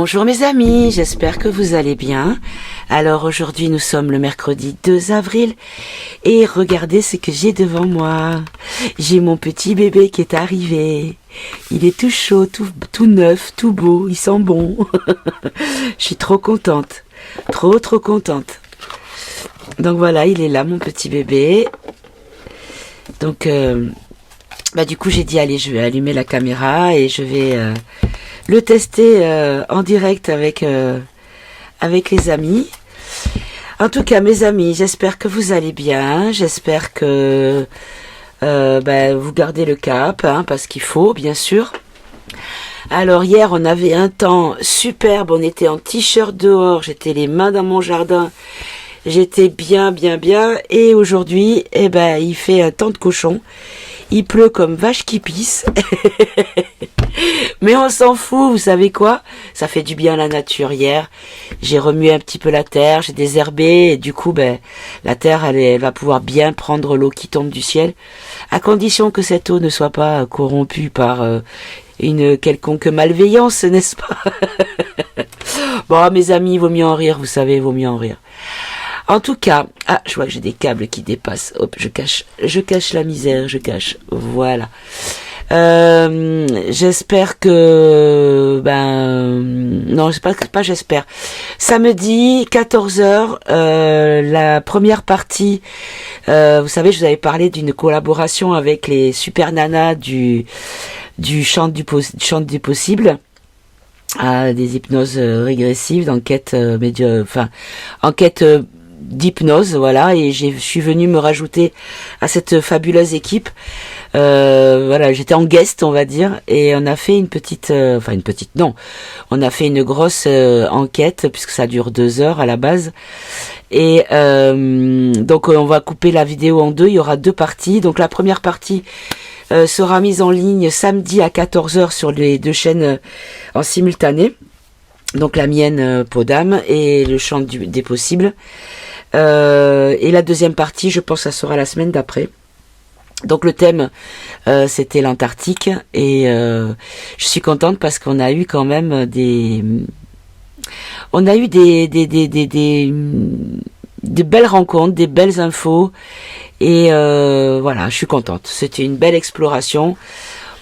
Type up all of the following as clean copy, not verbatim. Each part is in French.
Bonjour mes amis, j'espère que vous allez bien. Alors aujourd'hui nous sommes le mercredi 2 avril et regardez ce que j'ai devant moi. J'ai mon petit bébé qui est arrivé. Il est tout chaud, tout neuf, tout beau, il sent bon. Je suis trop contente, trop contente. Donc voilà, il est là mon petit bébé. Donc du coup j'ai dit allez, je vais allumer la caméra et je vais le tester en direct avec les amis. En tout cas mes amis, j'espère que vous allez bien, j'espère que vous gardez le cap, hein, parce qu'il faut bien sûr. Alors hier on avait un temps superbe, on était en t-shirt dehors, j'étais les mains dans mon jardin, j'étais bien et aujourd'hui il fait un temps de cochon, il pleut comme vache qui pisse. Mais on s'en fout, vous savez quoi? Ça fait du bien à la nature. Hier, j'ai remué un petit peu la terre, j'ai désherbé, et du coup, la terre, elle va pouvoir bien prendre l'eau qui tombe du ciel, à condition que cette eau ne soit pas corrompue par une quelconque malveillance, n'est-ce pas? Bon, mes amis, il vaut mieux en rire, vous savez, il vaut mieux en rire. En tout cas, je vois que j'ai des câbles qui dépassent. Hop, je cache la misère, voilà. J'espère que non, c'est pas j'espère. Samedi 14h, la première partie, vous savez, je vous avais parlé d'une collaboration avec les super nanas du chant du possible, des hypnoses régressives, d'enquête enquête d'hypnose, voilà, et je suis venue me rajouter à cette fabuleuse équipe. Voilà, j'étais en guest, on va dire, et on a fait on a fait une grosse enquête, puisque ça dure 2 heures à la base, et donc on va couper la vidéo en deux, il y aura 2 parties, donc la première partie sera mise en ligne samedi à 14h sur les 2 chaînes en simultané, donc la mienne Podam et le chant des possibles, et la deuxième partie, je pense, ça sera la semaine d'après. Donc le thème c'était l'Antarctique, et je suis contente parce qu'on a eu quand même des belles rencontres, des belles infos, et voilà, je suis contente. C'était une belle exploration.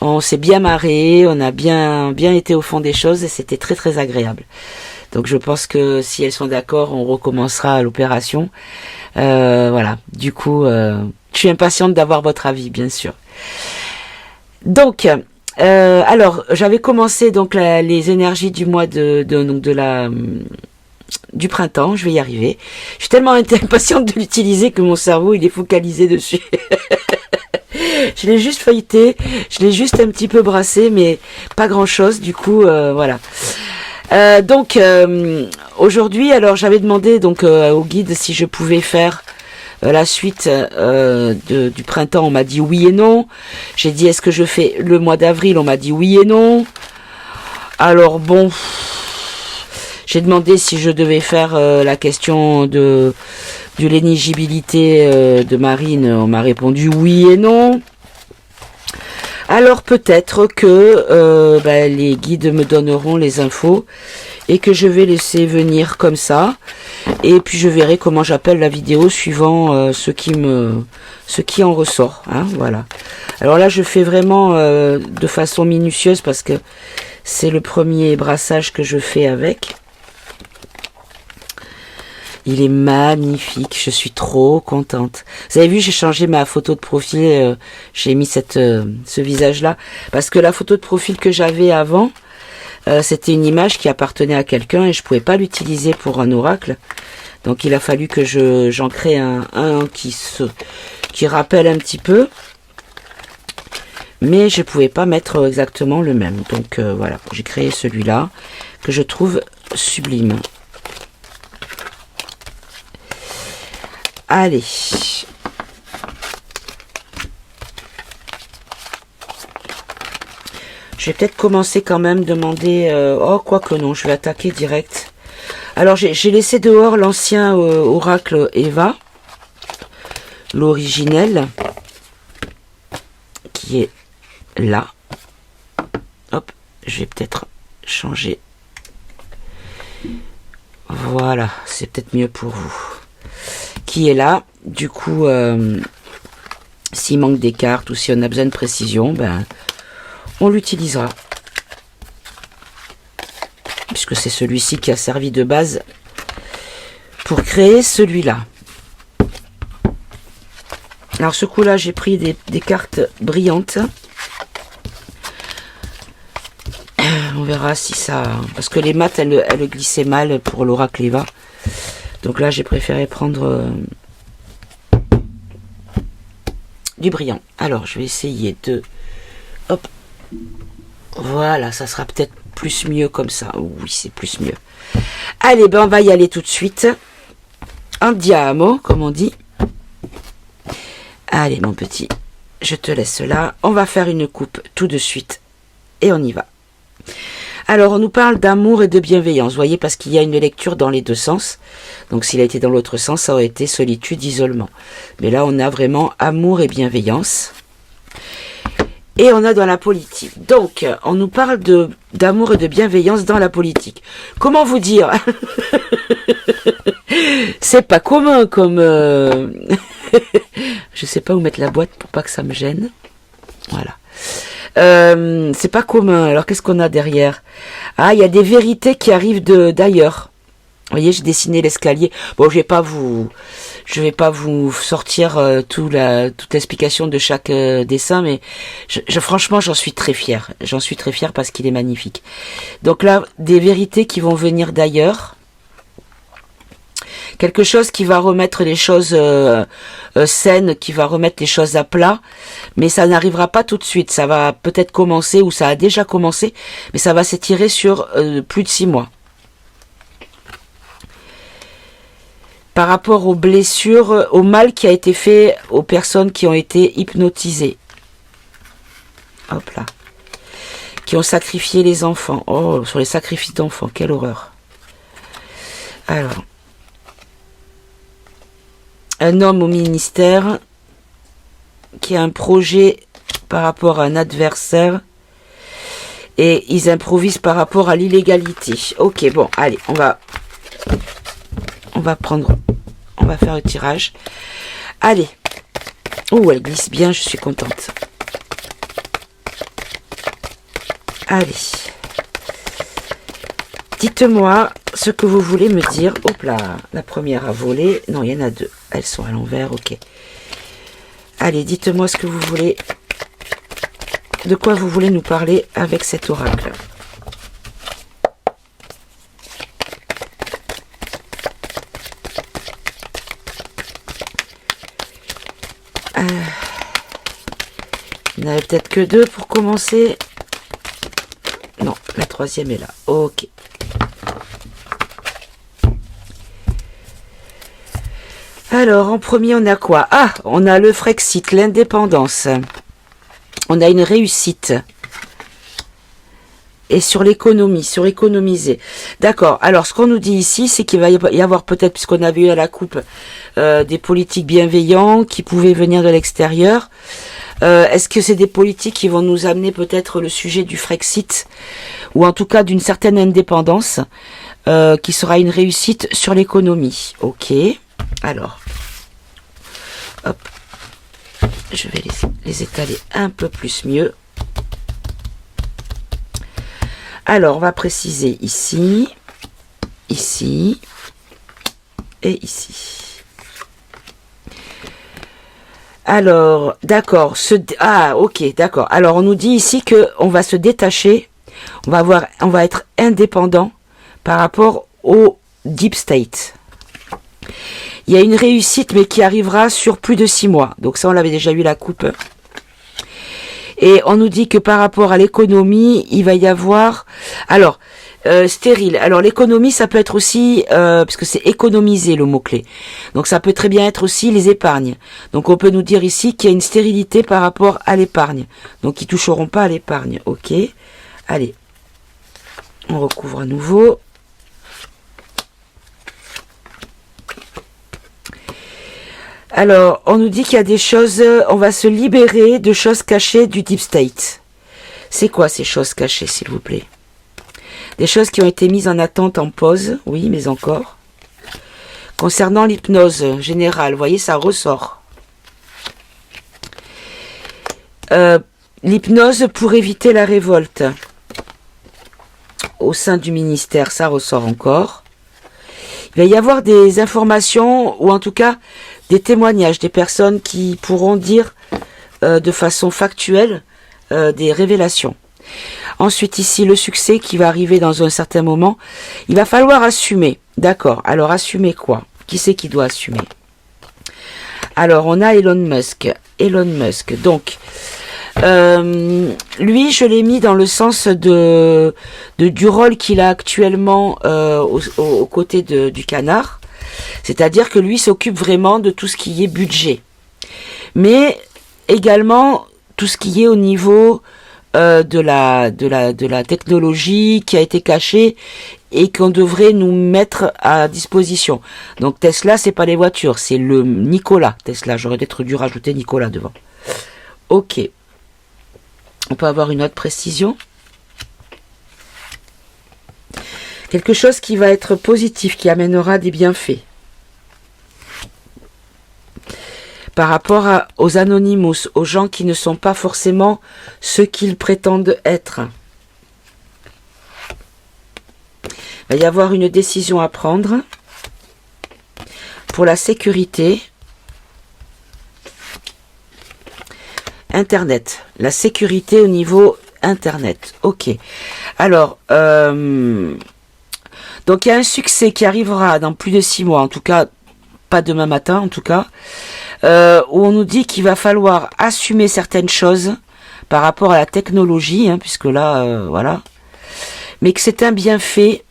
On s'est bien marré, on a bien été au fond des choses et c'était très agréable. Donc je pense que si elles sont d'accord, on recommencera l'opération. Voilà, du coup, je suis impatiente d'avoir votre avis, bien sûr. Donc, alors, j'avais commencé donc les énergies du mois du printemps, je vais y arriver. Je suis tellement impatiente de l'utiliser que mon cerveau, il est focalisé dessus. Je l'ai juste feuilleté, je l'ai juste un petit peu brassé, mais pas grand-chose, du coup, voilà. Donc aujourd'hui, alors j'avais demandé donc au guide si je pouvais faire la suite du printemps. On m'a dit oui et non. J'ai dit est-ce que je fais le mois d'avril? On m'a dit oui et non. Alors bon, j'ai demandé si je devais faire la question de l'éligibilité de Marine. On m'a répondu oui et non. Alors peut-être que les guides me donneront les infos et que je vais laisser venir comme ça, et puis je verrai comment j'appelle la vidéo suivant ce qui en ressort, hein, voilà. Alors là je fais vraiment de façon minutieuse parce que c'est le premier brassage que je fais avec. Il est magnifique, je suis trop contente. Vous avez vu, j'ai changé ma photo de profil, j'ai mis ce visage-là, parce que la photo de profil que j'avais avant, c'était une image qui appartenait à quelqu'un et je pouvais pas l'utiliser pour un oracle. Donc il a fallu que j'en crée un qui rappelle un petit peu, mais je pouvais pas mettre exactement le même. Donc voilà, j'ai créé celui-là que je trouve sublime. Allez. Je vais peut-être commencer quand même, demander... quoique non, je vais attaquer direct. Alors, j'ai laissé dehors l'ancien oracle Eva, l'originel, qui est là. Hop, je vais peut-être changer Voilà, c'est peut-être mieux pour vous. Qui est là. Du coup, s'il manque des cartes ou si on a besoin de précision, ben, on l'utilisera. Puisque c'est celui-ci qui a servi de base pour créer celui-là. Alors ce coup-là, j'ai pris des cartes brillantes. On verra si ça... Parce que les maths, elles glissaient mal pour l'oracle Eva. Donc là, j'ai préféré prendre du brillant. Alors, je vais essayer de... Hop. Voilà, ça sera peut-être plus mieux comme ça. Oui, c'est plus mieux. Allez, ben on va y aller tout de suite. Andiamo, comme on dit. Allez, mon petit, je te laisse là. On va faire une coupe tout de suite. Et on y va. Alors, on nous parle d'amour et de bienveillance. Vous voyez, parce qu'il y a une lecture dans les deux sens. Donc, s'il a été dans l'autre sens, ça aurait été solitude, isolement. Mais là, on a vraiment amour et bienveillance. Et on a dans la politique. Donc, on nous parle d'amour et de bienveillance dans la politique. Comment vous dire? C'est pas commun comme... Je sais pas où mettre la boîte pour pas que ça me gêne. Voilà. C'est pas commun. Alors, qu'est-ce qu'on a derrière? Ah, il y a des vérités qui arrivent d'ailleurs. Vous voyez, j'ai dessiné l'escalier. Bon, je vais pas vous sortir toute l'explication de chaque dessin, mais franchement, j'en suis très fière. J'en suis très fière parce qu'il est magnifique. Donc là, des vérités qui vont venir d'ailleurs. Quelque chose qui va remettre les choses saines, qui va remettre les choses à plat, mais ça n'arrivera pas tout de suite. Ça va peut-être commencer, ou ça a déjà commencé, mais ça va s'étirer sur plus de 6 mois. Par rapport aux blessures, au mal qui a été fait aux personnes qui ont été hypnotisées. Hop là. Qui ont sacrifié les enfants. Oh, sur les sacrifices d'enfants, quelle horreur. Alors. Un homme au ministère qui a un projet par rapport à un adversaire et ils improvisent par rapport à l'illégalité. Ok, bon, allez, on va faire le tirage. Allez. Oh, elle glisse bien, je suis contente. Allez. Dites-moi ce que vous voulez me dire. Hop là, la première a volé. Non, il y en a 2. Elles sont à l'envers, ok. Allez, dites-moi ce que vous voulez. De quoi vous voulez nous parler avec cet oracle. Il n'y en avait peut-être que 2 pour commencer. Non, la 3e est là. Ok. Alors, en premier, on a quoi? Ah, on a le Frexit, l'indépendance. On a une réussite. Et sur l'économie, sur économiser. D'accord. Alors, ce qu'on nous dit ici, c'est qu'il va y avoir peut-être, puisqu'on a vu à la coupe, des politiques bienveillants qui pouvaient venir de l'extérieur. Est-ce que c'est des politiques qui vont nous amener peut-être le sujet du Frexit, ou en tout cas d'une certaine indépendance, qui sera une réussite sur l'économie? Ok. Alors, hop, je vais les étaler un peu plus mieux. Alors, on va préciser ici, ici et ici. Alors, d'accord. Ah, ok, d'accord. Alors, on nous dit ici que on va se détacher, on va être indépendant par rapport au Deep State. Il y a une réussite, mais qui arrivera sur plus de 6 mois. Donc ça, on l'avait déjà eu la coupe. Et on nous dit que par rapport à l'économie, il va y avoir... Alors, stérile. Alors l'économie, ça peut être aussi... puisque c'est économiser le mot-clé. Donc ça peut très bien être aussi les épargnes. Donc on peut nous dire ici qu'il y a une stérilité par rapport à l'épargne. Donc ils ne toucheront pas à l'épargne. Ok. Allez. On recouvre à nouveau. Alors, on nous dit qu'il y a des choses, on va se libérer de choses cachées du Deep State. C'est quoi ces choses cachées, s'il vous plaît? Des choses qui ont été mises en attente, en pause, oui, mais encore. Concernant l'hypnose générale, vous voyez, ça ressort. L'hypnose pour éviter la révolte. Au sein du ministère, ça ressort encore. Il va y avoir des informations, ou en tout cas des témoignages, des personnes qui pourront dire de façon factuelle des révélations. Ensuite, ici, le succès qui va arriver dans un certain moment. Il va falloir assumer. D'accord. Alors, assumer quoi? Qui c'est qui doit assumer? Alors, on a Elon Musk. Elon Musk. Donc, lui, je l'ai mis dans le sens du rôle qu'il a actuellement aux côtés du canard. C'est-à-dire que lui s'occupe vraiment de tout ce qui est budget. Mais également tout ce qui est au niveau de la technologie qui a été cachée et qu'on devrait nous mettre à disposition. Donc Tesla, c'est pas les voitures, c'est le Nikola Tesla. J'aurais peut-être dû rajouter Nicolas devant. Ok. On peut avoir une autre précision. Quelque chose qui va être positif, qui amènera des bienfaits. Par rapport aux Anonymous, aux gens qui ne sont pas forcément ceux qu'ils prétendent être. Il va y avoir une décision à prendre pour la sécurité. Internet. La sécurité au niveau Internet. Ok. Alors, donc il y a un succès qui arrivera dans plus de 6 mois, en tout cas, pas demain matin, en tout cas, où on nous dit qu'il va falloir assumer certaines choses par rapport à la technologie, hein, puisque là, voilà, mais que c'est un bienfait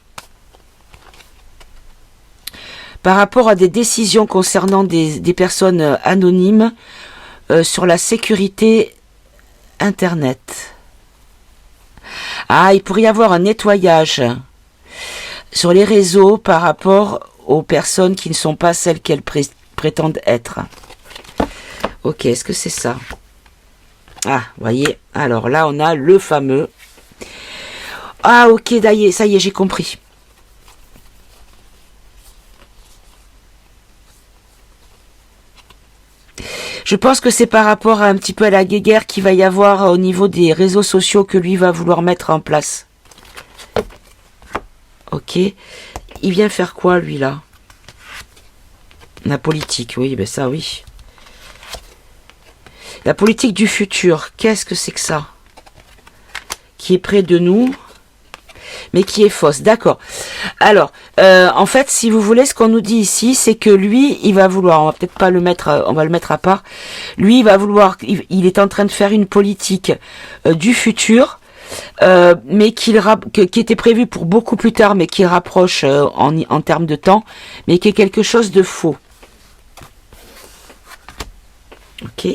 par rapport à des décisions concernant des personnes anonymes sur la sécurité Internet. Ah, il pourrait y avoir un nettoyage sur les réseaux par rapport aux personnes qui ne sont pas celles qu'elles prétendent être. Ok, est-ce que c'est ça? Ah, voyez, alors là on a le fameux... Ah ok, ça y est, j'ai compris. Je pense que c'est par rapport à un petit peu à la guéguerre qu'il va y avoir au niveau des réseaux sociaux que lui va vouloir mettre en place. Ok. Il vient faire quoi, lui, là? La politique, oui, ben ça, oui. La politique du futur, qu'est-ce que c'est que ça? Qui est près de nous, mais qui est fausse. D'accord. Alors, en fait, si vous voulez, ce qu'on nous dit ici, c'est que lui, il va vouloir, on va peut-être pas le mettre, on va le mettre à part. Lui, il va vouloir, il est en train de faire une politique du futur, mais qui était prévu pour beaucoup plus tard, mais qui rapproche en termes de temps, mais qui est quelque chose de faux. Ok.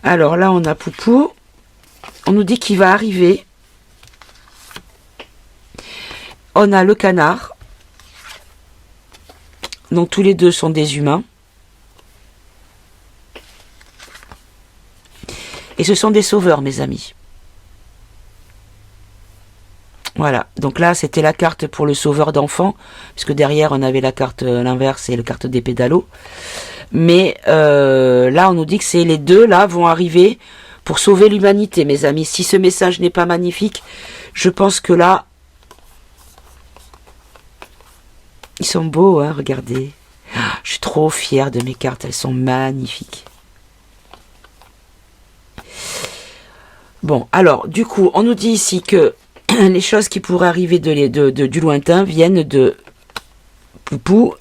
Alors là, on a Poupou. On nous dit qu'il va arriver. On a le canard. Donc tous les deux sont des humains. Et ce sont des sauveurs, mes amis. Voilà. Donc là, c'était la carte pour le sauveur d'enfants. Puisque derrière, on avait la carte l'inverse et la carte des pédalos. Mais là, on nous dit que c'est les deux, là, vont arriver pour sauver l'humanité, mes amis. Si ce message n'est pas magnifique, je pense que là... Ils sont beaux, hein, regardez. Je suis trop fière de mes cartes, elles sont magnifiques. Bon, alors, du coup, on nous dit ici que les choses qui pourraient arriver du lointain viennent de Poupou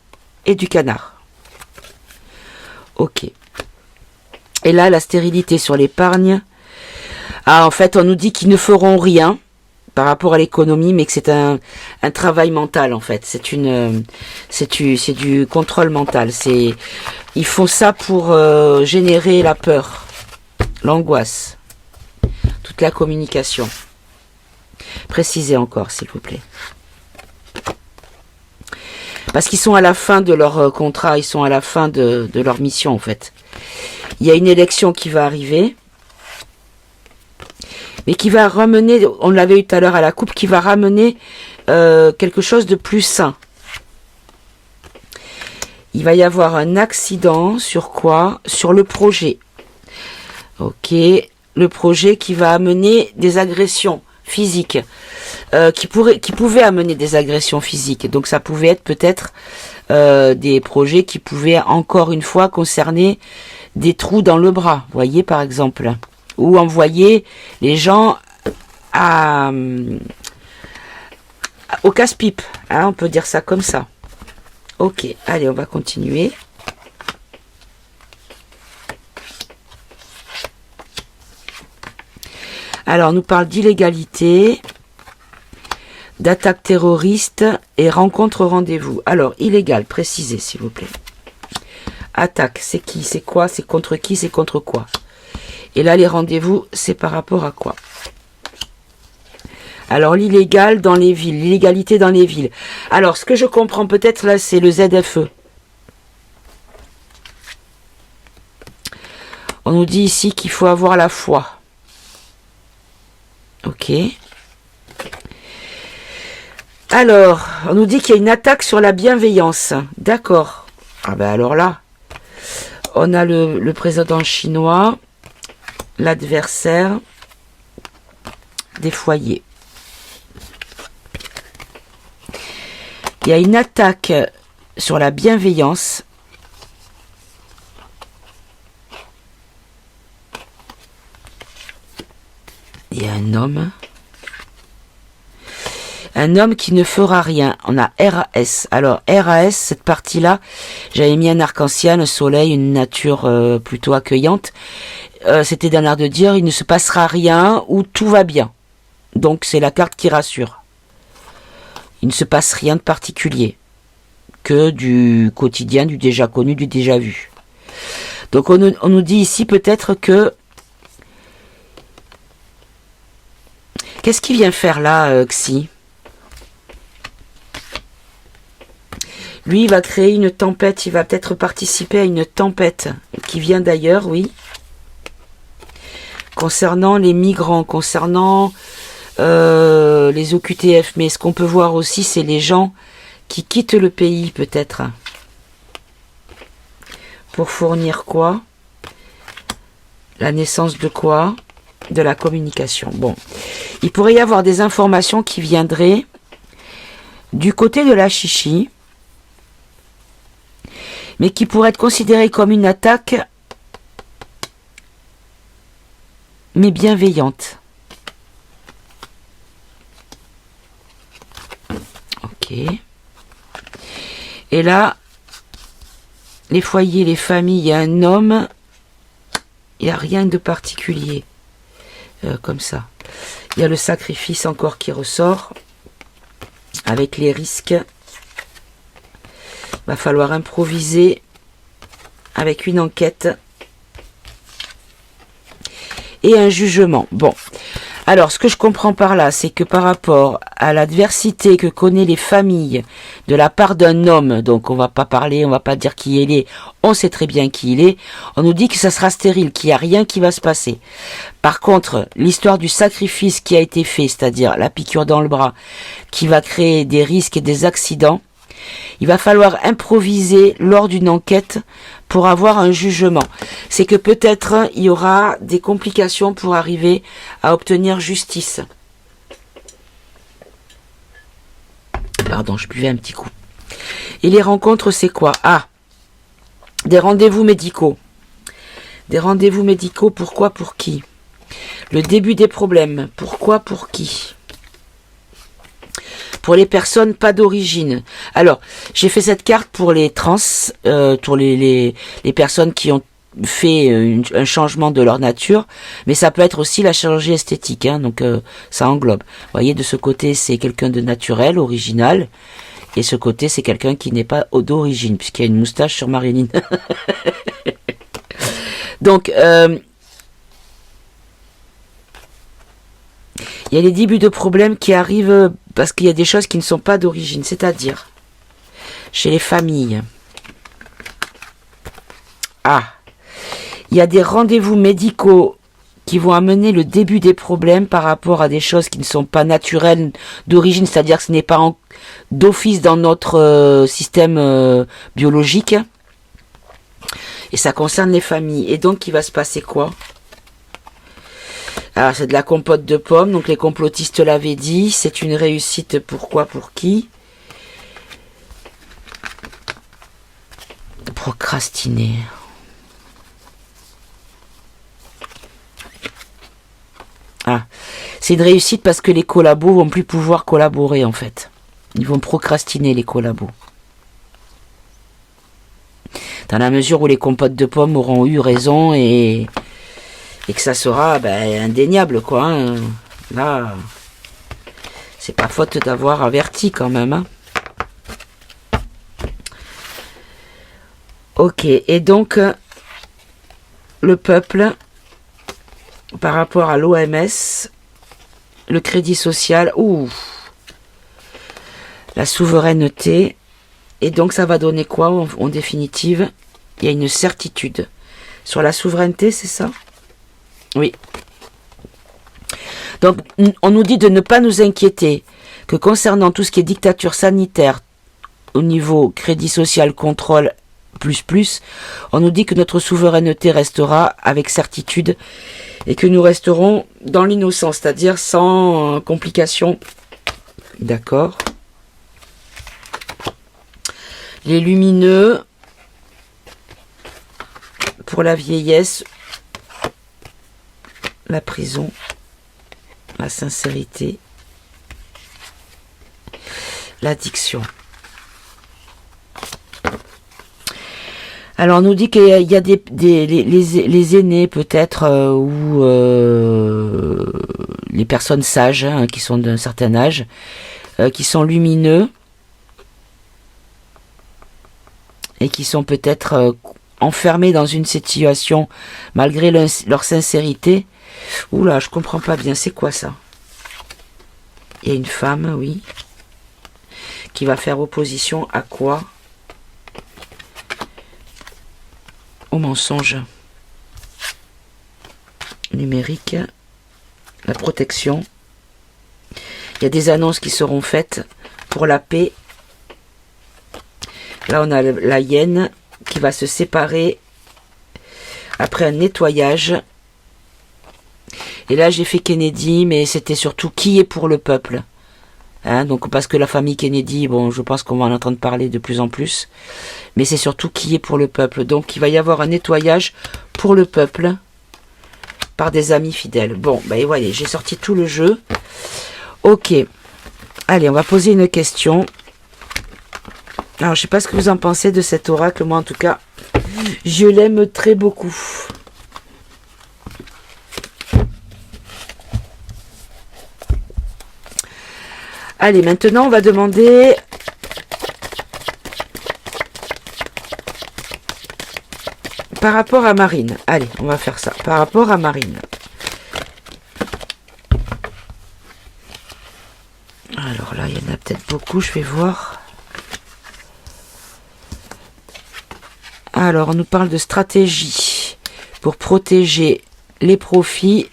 et du canard. Ok. Et là, la stérilité sur l'épargne. Ah, en fait, on nous dit qu'ils ne feront rien par rapport à l'économie, mais que c'est un travail mental, en fait. C'est du contrôle mental. Ils font ça pour générer la peur, l'angoisse, toute la communication. Précisez encore, s'il vous plaît. Parce qu'ils sont à la fin de leur contrat, ils sont à la fin de leur mission, en fait. Il y a une élection qui va arriver. mais qui va ramener, on l'avait eu tout à l'heure à la coupe, qui va ramener quelque chose de plus sain. Il va y avoir un accident sur quoi? Sur le projet. Ok, le projet qui va amener des agressions physiques, qui pouvaient amener des agressions physiques. Donc ça pouvait être peut-être des projets qui pouvaient encore une fois concerner des trous dans le bras, voyez par exemple, ou envoyer les gens au casse-pipe, hein, on peut dire ça comme ça. Ok, allez, on va continuer. Alors, on nous parle d'illégalité, d'attaque terroriste et rencontre rendez-vous. Alors, illégal, précisez s'il vous plaît. Attaque, c'est qui? C'est quoi? C'est contre qui? C'est contre quoi? Et là, les rendez-vous, c'est par rapport à quoi? Alors, l'illégal dans les villes, l'illégalité dans les villes. Alors, ce que je comprends peut-être là, c'est le ZFE. On nous dit ici qu'il faut avoir la foi. Ok. Alors, on nous dit qu'il y a une attaque sur la bienveillance. D'accord. Ah ben alors là, on a le président chinois, l'adversaire des foyers. Il y a une attaque sur la bienveillance. Il y a un homme. Un homme qui ne fera rien. On a RAS. Alors, RAS, cette partie-là, j'avais mis un arc-en-ciel, un soleil, une nature plutôt accueillante. C'était d'un air de dire, il ne se passera rien ou tout va bien. Donc, c'est la carte qui rassure. Il ne se passe rien de particulier. Que du quotidien, du déjà connu, du déjà vu. Donc, on nous dit ici peut-être que... Qu'est-ce qu'il vient faire là, Xi? Lui, il va créer une tempête, il va peut-être participer à une tempête qui vient d'ailleurs, oui. Concernant les migrants, concernant les OQTF. Mais ce qu'on peut voir aussi, c'est les gens qui quittent le pays, peut-être. Pour fournir quoi? La naissance de quoi? De la communication. Bon. Il pourrait y avoir des informations qui viendraient du côté de la chichi, mais qui pourraient être considérées comme une attaque, mais bienveillante. Ok. Et là, les foyers, les familles, il y a un homme, il n'y a rien de particulier. Comme ça. Il y a le sacrifice encore qui ressort, avec les risques. Va falloir improviser avec une enquête et un jugement. Bon, alors ce que je comprends par là, c'est que par rapport à l'adversité que connaissent les familles de la part d'un homme, donc on va pas parler, on va pas dire qui il est, on sait très bien qui il est, on nous dit que ça sera stérile, qu'il n'y a rien qui va se passer. Par contre, l'histoire du sacrifice qui a été fait, c'est-à-dire la piqûre dans le bras, qui va créer des risques et des accidents, il va falloir improviser lors d'une enquête pour avoir un jugement. C'est que peut-être il y aura des complications pour arriver à obtenir justice. Pardon, je buvais un petit coup. Et les rencontres, c'est quoi? Ah, des rendez-vous médicaux. Des rendez-vous médicaux, pourquoi, pour qui? Le début des problèmes, pourquoi, pour qui? Pour les personnes pas d'origine. Alors, j'ai fait cette carte pour les trans, pour les personnes qui ont fait un changement de leur nature, mais ça peut être aussi la chirurgie esthétique, hein, donc ça englobe. Vous voyez, de ce côté, c'est quelqu'un de naturel, original, et ce côté, c'est quelqu'un qui n'est pas d'origine, puisqu'il y a une moustache sur Marilyn. Donc, il y a les débuts de problèmes qui arrivent parce qu'il y a des choses qui ne sont pas d'origine, c'est-à-dire chez les familles. Ah, il y a des rendez-vous médicaux qui vont amener le début des problèmes par rapport à des choses qui ne sont pas naturelles d'origine, c'est-à-dire que ce n'est pas d'office dans notre système biologique. Et ça concerne les familles. Et donc, il va se passer quoi? Alors, c'est de la compote de pommes. Donc, les complotistes l'avaient dit. C'est une réussite. Pourquoi? Pour qui? Procrastiner. Ah, c'est une réussite parce que les collabos vont plus pouvoir collaborer, en fait. Ils vont procrastiner, les collabos. Dans la mesure où les compotes de pommes auront eu raison et que ça sera indéniable, quoi. Hein. Là, c'est pas faute d'avoir averti quand même. Hein. Ok, et donc, le peuple, par rapport à l'OMS, le crédit social, la souveraineté, et donc ça va donner quoi en définitive? Il y a une certitude. Sur la souveraineté, c'est ça? Oui. Donc, on nous dit de ne pas nous inquiéter, que concernant tout ce qui est dictature sanitaire, au niveau crédit social, contrôle, on nous dit que notre souveraineté restera avec certitude et que nous resterons dans l'innocence, c'est-à-dire sans complications. D'accord. Les lumineux, pour la vieillesse, la prison, la sincérité, l'addiction. Alors on nous dit qu'il y a les aînés peut-être ou les personnes sages hein, qui sont d'un certain âge, qui sont lumineux et qui sont peut-être enfermés dans une situation malgré leur sincérité. Oula, je comprends pas bien, c'est quoi ça? Il y a une femme, oui, qui va faire opposition à quoi? Au mensonge numérique, la protection. Il y a des annonces qui seront faites pour la paix. Là, on a la hyène qui va se séparer après un nettoyage. Et là, j'ai fait Kennedy, mais c'était surtout qui est pour le peuple. Hein, donc parce que la famille Kennedy, bon, je pense qu'on va en entendre parler de plus en plus, mais c'est surtout qui est pour le peuple. Donc il va y avoir un nettoyage pour le peuple par des amis fidèles. Bon, ben voyez, j'ai sorti tout le jeu. Ok, allez, on va poser une question. Alors je sais pas ce que vous en pensez de cet oracle, moi en tout cas, je l'aime très beaucoup. Allez, maintenant, on va demander par rapport à Marine. Allez, on va faire ça. Par rapport à Marine. Alors là, il y en a peut-être beaucoup, je vais voir. Alors, on nous parle de stratégie pour protéger les profits.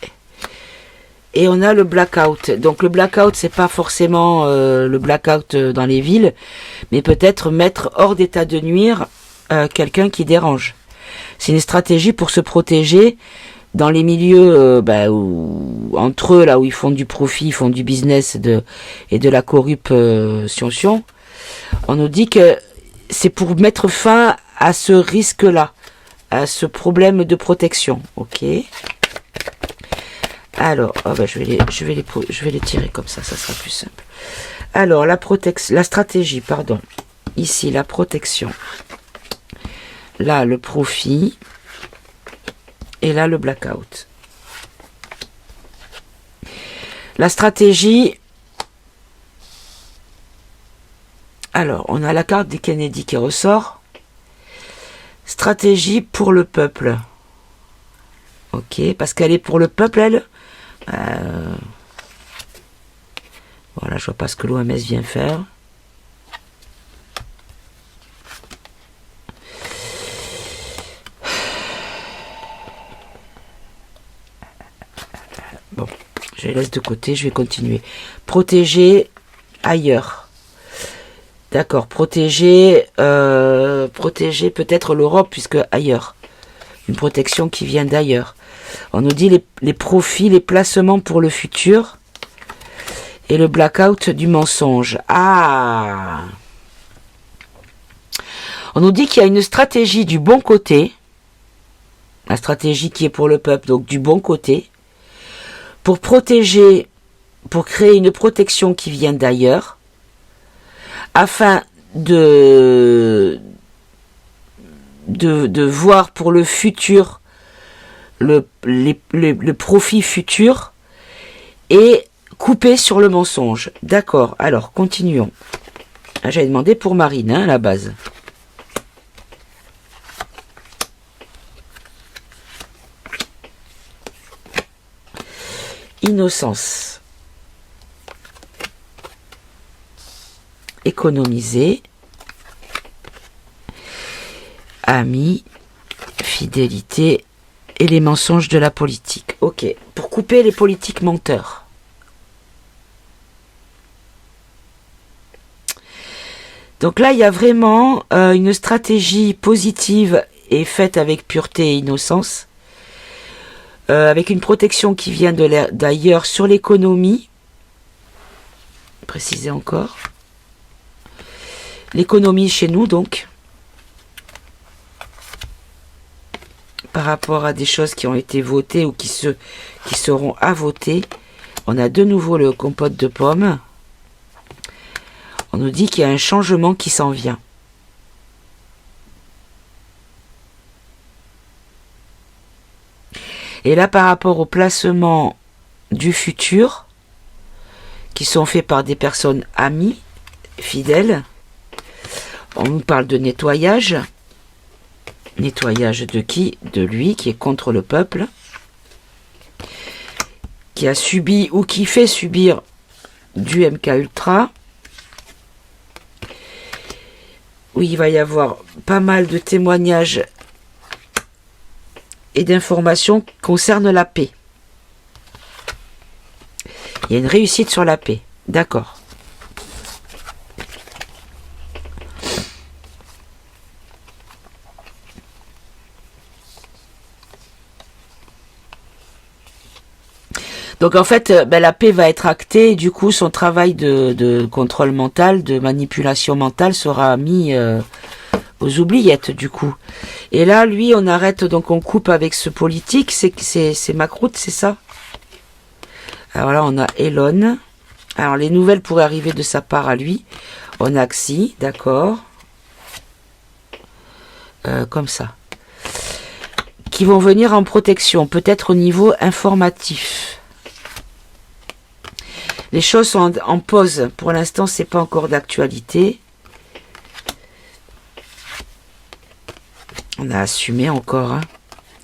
Et on a le blackout. Donc le blackout, c'est pas forcément le blackout dans les villes, mais peut-être mettre hors d'état de nuire quelqu'un qui dérange. C'est une stratégie pour se protéger dans les milieux entre eux, là où ils font du profit, ils font du business et de la corruption. On nous dit que c'est pour mettre fin à ce risque-là, à ce problème de protection. Ok. Alors, je vais les tirer comme ça sera plus simple. Alors, la stratégie, pardon. Ici, la protection. Là, le profit. Et là, le blackout. La stratégie. Alors, on a la carte des Kennedy qui ressort. Stratégie pour le peuple. Ok, parce qu'elle est pour le peuple, elle. Voilà, je vois pas ce que l'OMS vient faire. je les laisse de côté, je vais continuer. Protéger ailleurs. D'accord, protéger peut-être l'Europe, puisque ailleurs. Une protection qui vient d'ailleurs. On nous dit les profits, les placements pour le futur et le blackout du mensonge. Ah! On nous dit qu'il y a une stratégie du bon côté, la stratégie qui est pour le peuple, donc du bon côté, pour protéger, pour créer une protection qui vient d'ailleurs, afin de voir pour le futur le profit futur et couper sur le mensonge. D'accord, alors continuons. J'avais demandé pour Marine, à la base. Innocence. Économiser. Amis. Fidélité. Et les mensonges de la politique. Ok. Pour couper les politiques menteurs. Donc là, il y a vraiment une stratégie positive et faite avec pureté et innocence. Avec une protection qui vient d'ailleurs sur l'économie. Préciser encore. L'économie chez nous, donc. Par rapport à des choses qui ont été votées ou qui seront à voter. On a de nouveau le compote de pommes. On nous dit qu'il y a un changement qui s'en vient. Et là, par rapport aux placements du futur, qui sont faits par des personnes amies, fidèles, on nous parle de nettoyage. Nettoyage de qui? De lui, qui est contre le peuple, qui a subi ou qui fait subir du MK Ultra, où il va y avoir pas mal de témoignages et d'informations concernant la paix. Il y a une réussite sur la paix. D'accord. Donc en fait, la paix va être actée et du coup son travail de contrôle mental, de manipulation mentale sera mis aux oubliettes du coup. Et là, lui, on arrête, donc on coupe avec ce politique, c'est Macroute, c'est ça? Alors là, on a Elon. Alors les nouvelles pourraient arriver de sa part à lui. On a Xi, d'accord. Comme ça. Qui vont venir en protection, peut-être au niveau informatif. Les choses sont en pause. Pour l'instant, c'est pas encore d'actualité. On a assumé encore. Hein.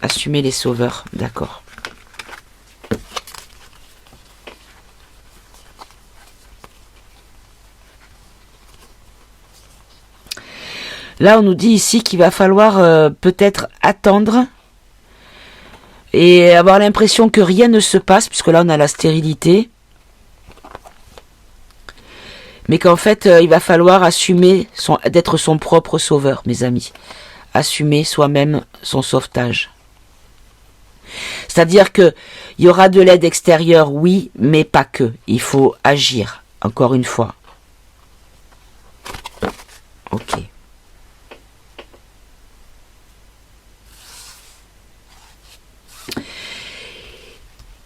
Assumer les sauveurs. D'accord. Là, on nous dit ici qu'il va falloir peut-être attendre et avoir l'impression que rien ne se passe, puisque là, on a la stérilité. Mais qu'en fait, il va falloir assumer d'être son propre sauveur, mes amis. Assumer soi-même son sauvetage. C'est-à-dire que il y aura de l'aide extérieure, oui, mais pas que. Il faut agir, encore une fois. Ok.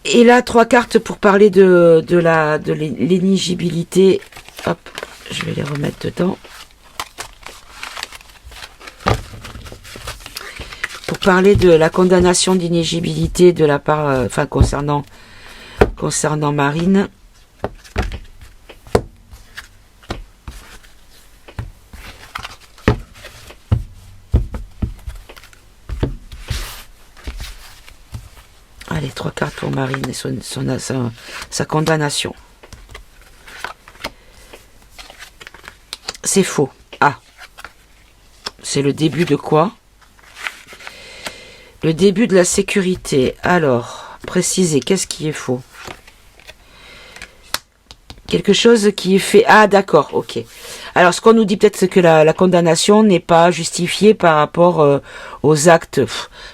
Et là, 3 cartes pour parler de l'éligibilité. Hop, je vais les remettre dedans. Pour parler de la condamnation d'inéligibilité de la part, concernant Marine. Allez, 3 cartes pour Marine et sa condamnation. C'est faux. Ah. C'est le début de quoi? Le début de la sécurité. Alors, précisez, qu'est-ce qui est faux? Quelque chose qui fait... Ah, d'accord, ok. Alors, ce qu'on nous dit peut-être, c'est que la condamnation n'est pas justifiée par rapport aux actes.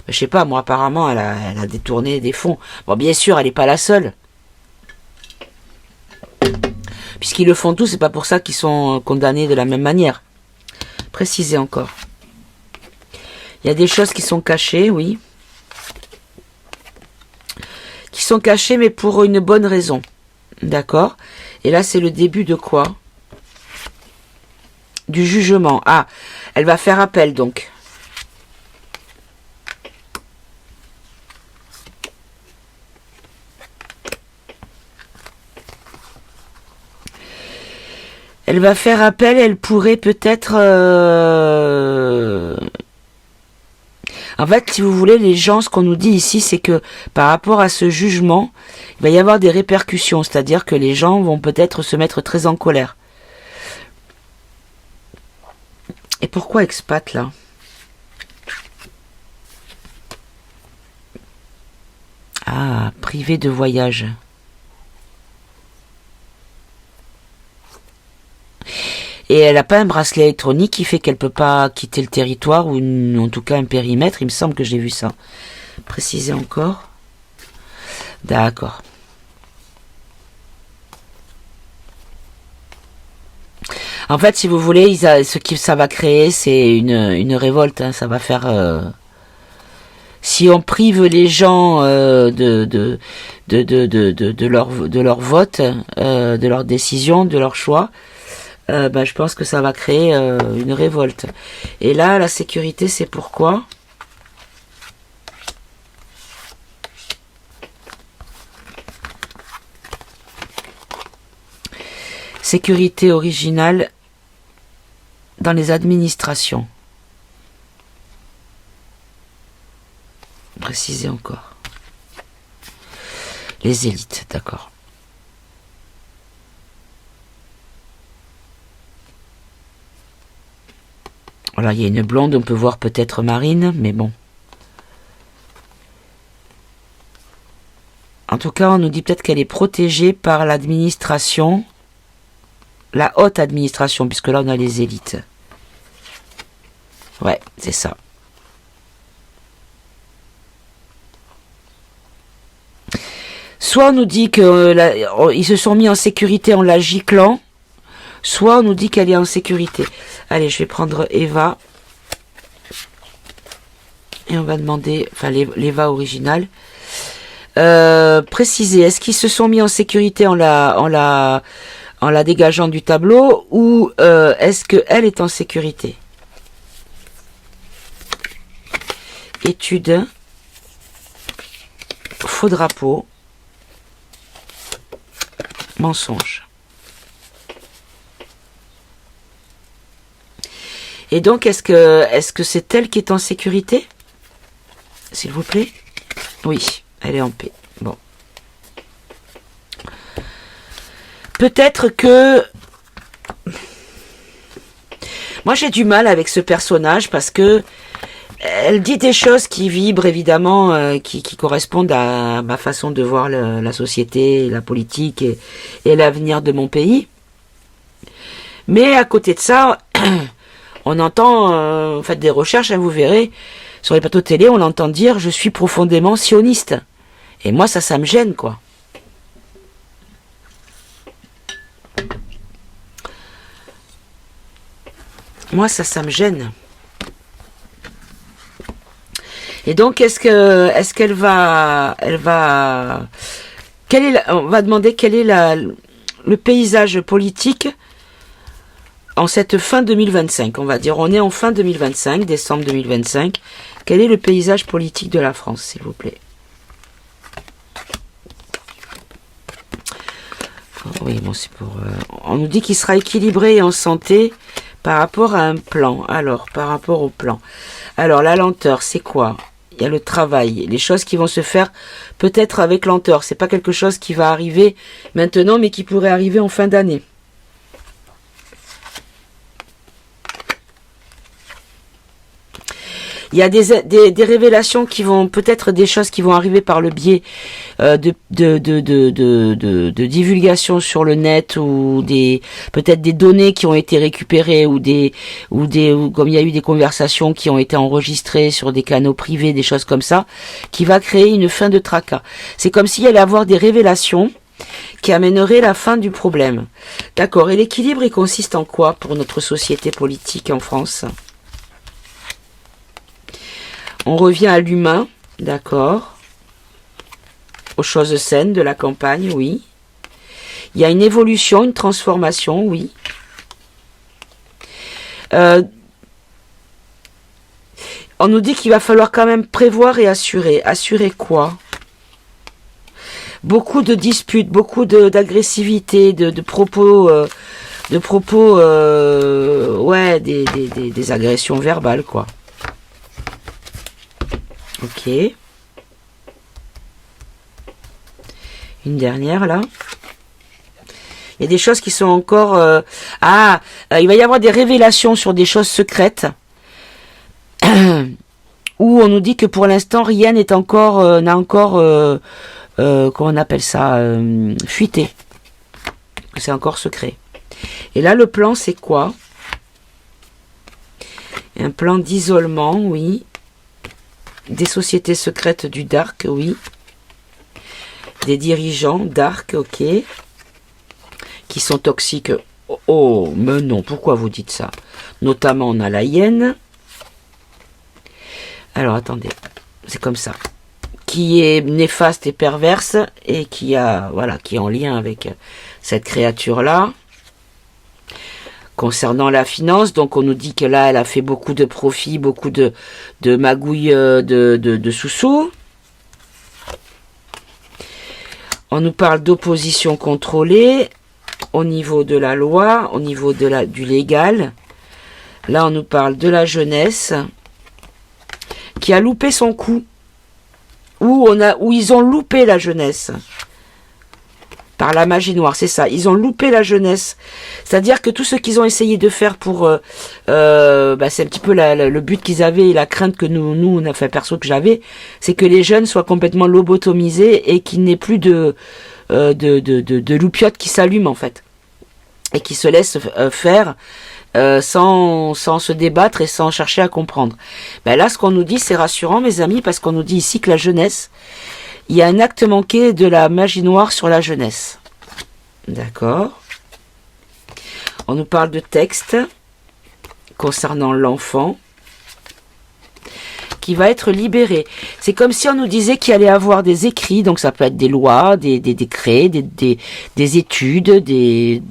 Je sais pas, moi, apparemment, elle a détourné des fonds. Bon, bien sûr, elle n'est pas la seule. Puisqu'ils le font tous, c'est pas pour ça qu'ils sont condamnés de la même manière. Précisez encore. Il y a des choses qui sont cachées, oui. Qui sont cachées, mais pour une bonne raison. D'accord. Et là, c'est le début de quoi? Du jugement. Ah, elle va faire appel, donc. Elle va faire appel, elle pourrait peut-être... En fait, si vous voulez, les gens, ce qu'on nous dit ici, c'est que par rapport à ce jugement, il va y avoir des répercussions, c'est-à-dire que les gens vont peut-être se mettre très en colère. Et pourquoi expat, là? Ah, privé de voyage. Et elle n'a pas un bracelet électronique qui fait qu'elle peut pas quitter le territoire, ou en tout cas un périmètre, il me semble que j'ai vu ça. Précisez encore. D'accord. En fait, si vous voulez, ce que ça va créer, c'est une révolte. Hein, ça va faire... si on prive les gens de leur vote, de leur décision, de leur choix, je pense que ça va créer une révolte. Et là, la sécurité, c'est pourquoi? Sécurité originale dans les administrations. Précisez encore. Les élites, d'accord. Voilà, il y a une blonde, on peut voir peut-être Marine, mais bon. En tout cas, on nous dit peut-être qu'elle est protégée par l'administration, la haute administration, puisque là on a les élites. Ouais, c'est ça. Soit on nous dit qu'ils se sont mis en sécurité en la giclant, soit on nous dit qu'elle est en sécurité. Allez, je vais prendre Eva. Et on va demander, enfin l'Eva originale. Préciser, est-ce qu'ils se sont mis en sécurité en la dégageant du tableau, ou est-ce qu'elle est en sécurité? Étude. Faux drapeau. Mensonge. Et donc, est-ce que c'est elle qui est en sécurité? S'il vous plaît? Oui, elle est en paix. Bon. Peut-être que... Moi, j'ai du mal avec ce personnage parce que elle dit des choses qui vibrent, évidemment, qui correspondent à ma façon de voir la société, la politique et l'avenir de mon pays. Mais à côté de ça, on entend, faites des recherches, hein, vous verrez, sur les plateaux de télé, on entend dire « je suis profondément sioniste ». Et moi, ça me gêne, quoi. Moi, ça me gêne. Et donc, est-ce qu'elle va, on va demander quel est le paysage politique en cette fin 2025. On va dire, on est en fin 2025, décembre 2025. Quel est le paysage politique de la France, s'il vous plaît? Oui, bon, c'est pour... on nous dit qu'il sera équilibré et en santé par rapport à un plan. Alors, par rapport au plan. Alors, la lenteur, c'est quoi? Il y a le travail, les choses qui vont se faire peut-être avec lenteur. C'est pas quelque chose qui va arriver maintenant, mais qui pourrait arriver en fin d'année. Il y a des révélations qui vont, peut-être des choses qui vont arriver par le biais de divulgation sur le net, ou peut-être des données qui ont été récupérées, ou comme il y a eu des conversations qui ont été enregistrées sur des canaux privés, des choses comme ça, qui va créer une fin de tracas. C'est comme s'il y allait avoir des révélations qui amèneraient la fin du problème. D'accord. Et l'équilibre, il consiste en quoi pour notre société politique en France ? On revient à l'humain, d'accord, aux choses saines de la campagne, oui. Il y a une évolution, une transformation, oui. On nous dit qu'il va falloir quand même prévoir et assurer. Assurer quoi ? Beaucoup de disputes, beaucoup d'agressivité, de propos, ouais, des agressions verbales, quoi. Ok. Une dernière, là. Il y a des choses qui sont encore... il va y avoir des révélations sur des choses secrètes. Où on nous dit que pour l'instant, rien n'est encore... comment on appelle ça, fuité. C'est encore secret. Et là, le plan, c'est quoi? Un plan d'isolement, oui. Des sociétés secrètes du dark, oui. Des dirigeants dark, ok. Qui sont toxiques. Oh, mais non, pourquoi vous dites ça? Notamment, on a la hyène. Alors, attendez. C'est comme ça. Qui est néfaste et perverse, et qui est en lien avec cette créature-là. Concernant la finance, donc on nous dit que là, elle a fait beaucoup de profits, beaucoup de magouilles de sous-sous. On nous parle d'opposition contrôlée au niveau de la loi, au niveau du légal. Là, on nous parle de la jeunesse qui a loupé son coup. Où ils ont loupé la jeunesse. Par la magie noire, c'est ça. Ils ont loupé la jeunesse. C'est-à-dire que tout ce qu'ils ont essayé de faire pour... c'est un petit peu le but qu'ils avaient, et la crainte que nous on a fait, perso que j'avais, c'est que les jeunes soient complètement lobotomisés et qu'il n'ait plus de loupiotes qui s'allument, en fait. Et qui se laissent faire sans se débattre et sans chercher à comprendre. Ben là, ce qu'on nous dit, c'est rassurant, mes amis, parce qu'on nous dit ici que la jeunesse... Il y a un acte manqué de la magie noire sur la jeunesse. D'accord. On nous parle de texte concernant l'enfant qui va être libéré. C'est comme si on nous disait qu'il allait avoir des écrits, donc ça peut être des lois, des décrets, des études,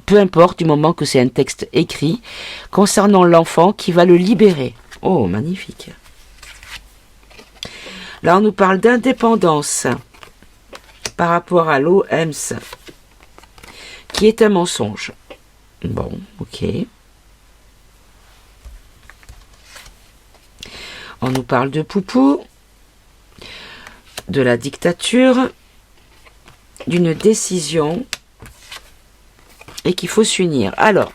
peu importe, du moment que c'est un texte écrit, concernant l'enfant qui va le libérer. Oh, magnifique. Là, on nous parle d'indépendance par rapport à l'OMS, qui est un mensonge. Bon, ok. On nous parle de Poupou, de la dictature, d'une décision, et qu'il faut s'unir. Alors,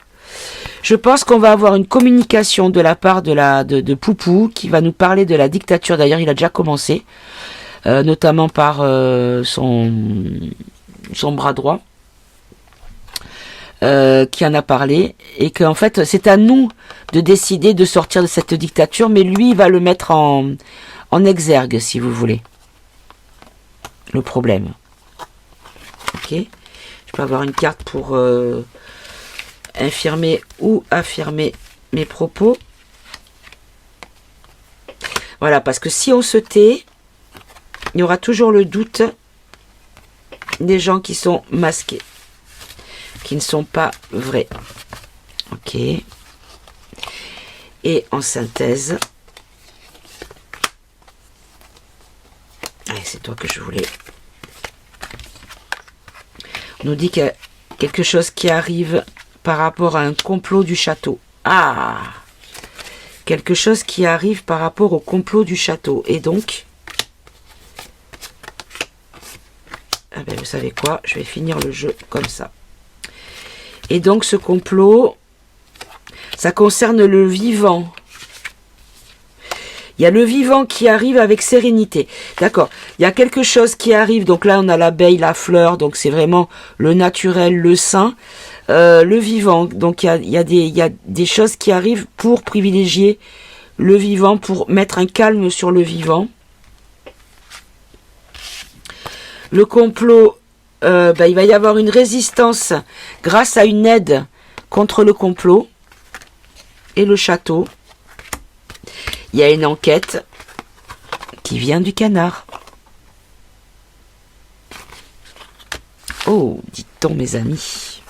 je pense qu'on va avoir une communication de la part de Poupou qui va nous parler de la dictature. D'ailleurs, il a déjà commencé, notamment par son bras droit, qui en a parlé, et qu'en fait, c'est à nous de décider de sortir de cette dictature, mais lui, il va le mettre en exergue, si vous voulez. Le problème. Ok. Je peux avoir une carte pour... infirmer ou affirmer mes propos. Voilà, parce que si on se tait, il y aura toujours le doute des gens qui sont masqués, qui ne sont pas vrais. Ok. Et en synthèse, allez, c'est toi que je voulais. On nous dit qu'il y a quelque chose qui arrive par rapport à un complot du château. Ah! Quelque chose qui arrive par rapport au complot du château. Et donc... Ah ben, vous savez quoi? Je vais finir le jeu comme ça. Et donc, ce complot, ça concerne le vivant. Il y a le vivant qui arrive avec sérénité. D'accord. Il y a quelque chose qui arrive. Donc là, on a l'abeille, la fleur. Donc c'est vraiment le naturel, le sain. Le vivant. Donc il y a des choses qui arrivent pour privilégier le vivant, pour mettre un calme sur le vivant. Le complot, il va y avoir une résistance grâce à une aide contre le complot. Et le château. Il y a une enquête qui vient du canard. Oh, dites-donc mes amis.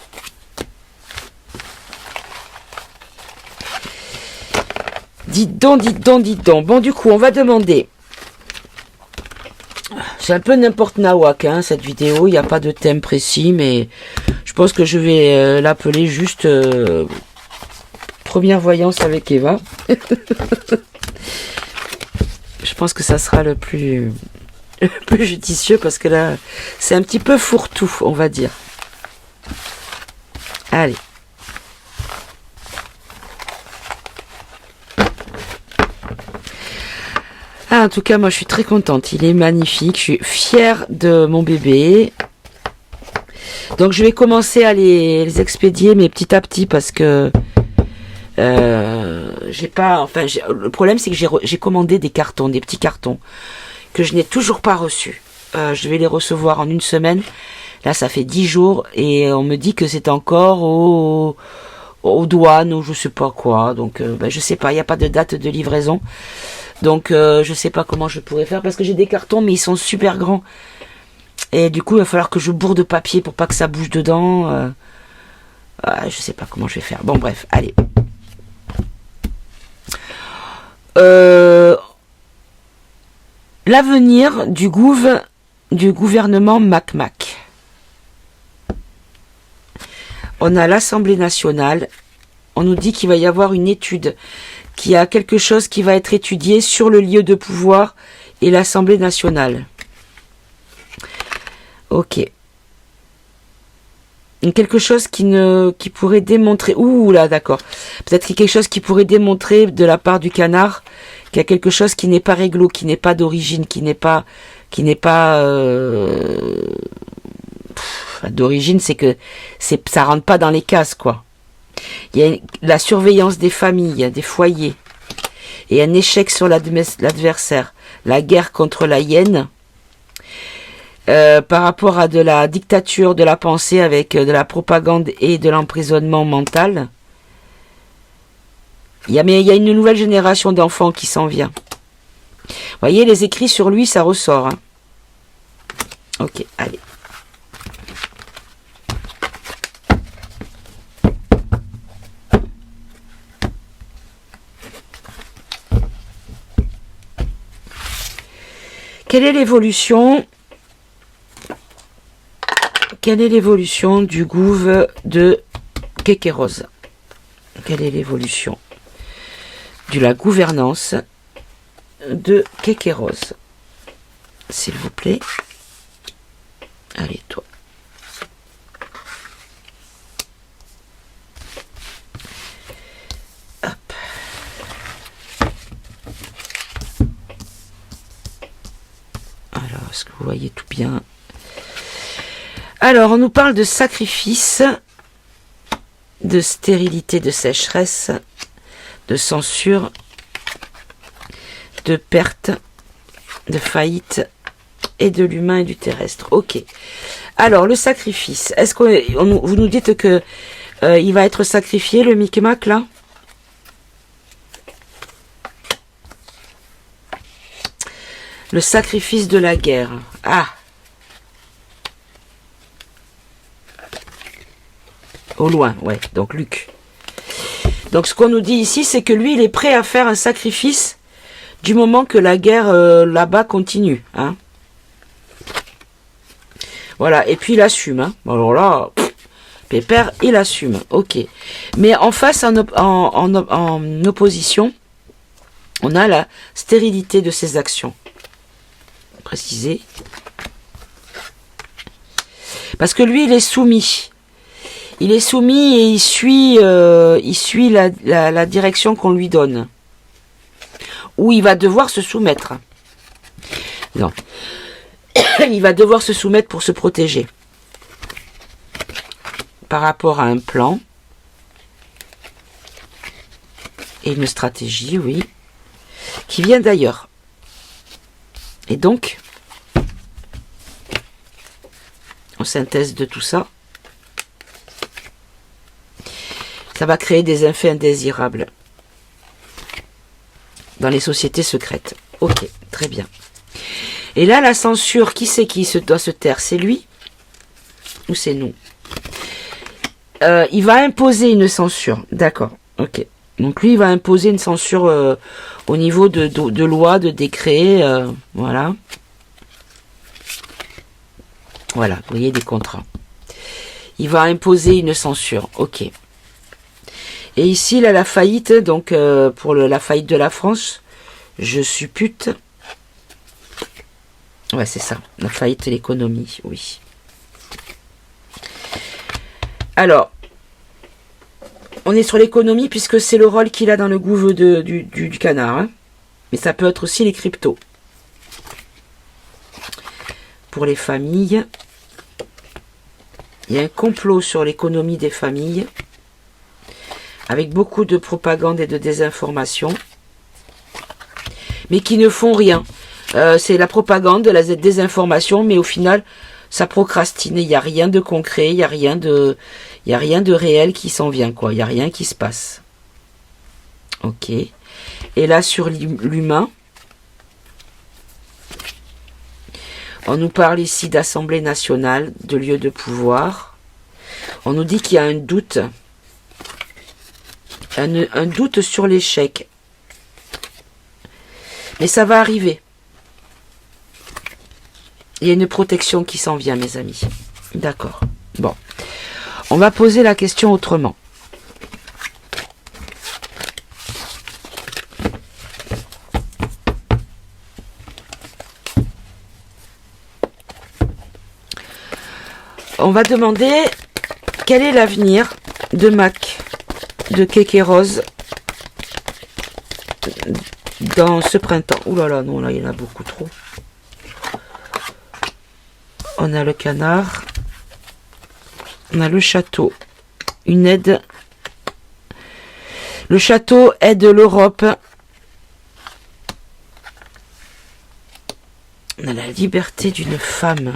Dites donc. Bon, du coup, on va demander. C'est un peu n'importe nawak, hein, cette vidéo. Il n'y a pas de thème précis, mais je pense que je vais l'appeler juste première voyance avec Eva. Je pense que ça sera le plus judicieux parce que là, c'est un petit peu fourre-tout, on va dire. Allez. Ah, en tout cas, moi, je suis très contente. Il est magnifique. Je suis fière de mon bébé. Donc, je vais commencer à les expédier, mais petit à petit, parce que j'ai pas. Enfin, le problème, c'est que j'ai commandé des cartons, des petits cartons, que je n'ai toujours pas reçus. Je vais les recevoir en une semaine. Là, ça fait 10 jours, et on me dit que c'est encore aux douanes ou je sais pas quoi. Donc, je sais pas. Il n'y a pas de date de livraison. Donc je sais pas comment je pourrais faire parce que j'ai des cartons mais ils sont super grands. Et du coup il va falloir que je bourre de papier pour pas que ça bouge dedans. Je sais pas comment je vais faire. Bon bref, allez. L'avenir du gouvernement Mac-Mac. On a l'Assemblée nationale. On nous dit qu'il va y avoir une étude, qu'il y a quelque chose qui va être étudié sur le lieu de pouvoir et l'Assemblée nationale. Ok. Quelque chose qui pourrait démontrer... Ouh là, d'accord. Peut-être qu'il y a quelque chose qui pourrait démontrer de la part du canard qu'il y a quelque chose qui n'est pas réglo, qui n'est pas d'origine, qui n'est pas d'origine, c'est que ça rentre pas dans les cases, quoi. Il y a la surveillance des familles, des foyers, et un échec sur l'adversaire, la guerre contre la hyène, par rapport à de la dictature de la pensée avec de la propagande et de l'emprisonnement mental. Il y a une nouvelle génération d'enfants qui s'en vient. Vous voyez, les écrits sur lui, ça ressort. Hein. Ok, allez. Quelle est l'évolution du gouv de Kékéros? Quelle est l'évolution de la gouvernance de Kékéros? S'il vous plaît. Allez, toi. Hop. Alors, est-ce que vous voyez tout bien? Alors, on nous parle de sacrifice, de stérilité, de sécheresse, de censure, de perte, de faillite, et de l'humain et du terrestre. Ok. Alors, le sacrifice. Est-ce que vous nous dites que il va être sacrifié, le Micmac, là? Le sacrifice de la guerre. Ah. Au loin, ouais. Donc, Luc. Donc, ce qu'on nous dit ici, c'est que lui, il est prêt à faire un sacrifice du moment que la guerre là-bas continue. Hein. Voilà. Et puis, il assume. Hein. Alors là, Pépère, il assume. Ok. Mais en face, en opposition, on a la stérilité de ses actions. Préciser. Parce que lui, il est soumis. Il est soumis et il suit la direction qu'on lui donne. où il va devoir se soumettre. Non. Il va devoir se soumettre pour se protéger. Par rapport à un plan. Et une stratégie, oui. Qui vient d'ailleurs. Et donc, en synthèse de tout ça, ça va créer des effets indésirables dans les sociétés secrètes. Ok, très bien. Et là, la censure, qui c'est qui doit se taire? C'est lui ou c'est nous? Il va imposer une censure. D'accord, ok. Donc lui, il va imposer une censure au niveau de loi, de décret, voilà. Voilà, vous voyez des contrats. Il va imposer une censure, ok. Et ici, là, la faillite, donc pour la faillite de la France, je suppute. Ouais, c'est ça, la faillite de l'économie, oui. Alors, on est sur l'économie puisque c'est le rôle qu'il a dans le gouffre du canard. Hein. Mais ça peut être aussi les cryptos. Pour les familles, il y a un complot sur l'économie des familles, avec beaucoup de propagande et de désinformation, mais qui ne font rien. C'est la propagande, la désinformation, mais au final, ça procrastine. Il n'y a rien de concret, il n'y a rien de réel qui s'en vient, quoi. Il n'y a rien qui se passe. Ok. Et là, sur l'humain, on nous parle ici d'Assemblée nationale, de lieu de pouvoir. On nous dit qu'il y a un doute. Un doute sur l'échec. Mais ça va arriver. Il y a une protection qui s'en vient, mes amis. D'accord. Bon. On va poser la question autrement. On va demander quel est l'avenir de Mac, de Kékéros dans ce printemps. Ouh là là, non, là, il y en a beaucoup trop. On a le canard. On a le château. Une aide. Le château aide l'Europe. On a la liberté d'une femme.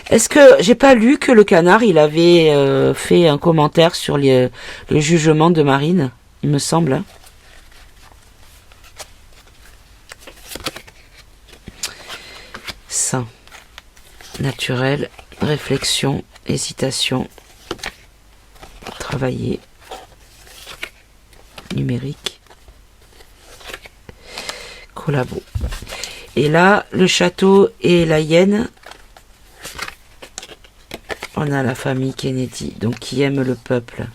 Est-ce que j'ai pas lu que le canard il avait fait un commentaire sur le jugement de Marine, il me semble. Hein. Ça. Naturel, réflexion, hésitation, travailler, numérique, collabo. Et là, le château et la hyène, on a la famille Kennedy, donc qui aime le peuple.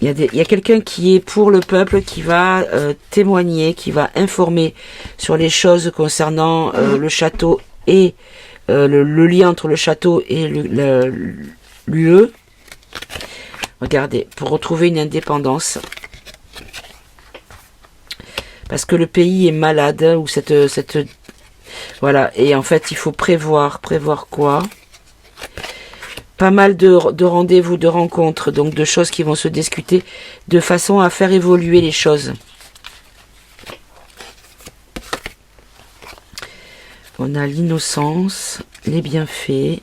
Il y a quelqu'un qui est pour le peuple, qui va témoigner, qui va informer sur les choses concernant le château et le lien entre le château et l'UE. Regardez, pour retrouver une indépendance. Parce que le pays est malade, ou voilà, et en fait, il faut prévoir quoi? Pas mal de rendez-vous, de rencontres, donc de choses qui vont se discuter de façon à faire évoluer les choses. On a l'innocence, les bienfaits,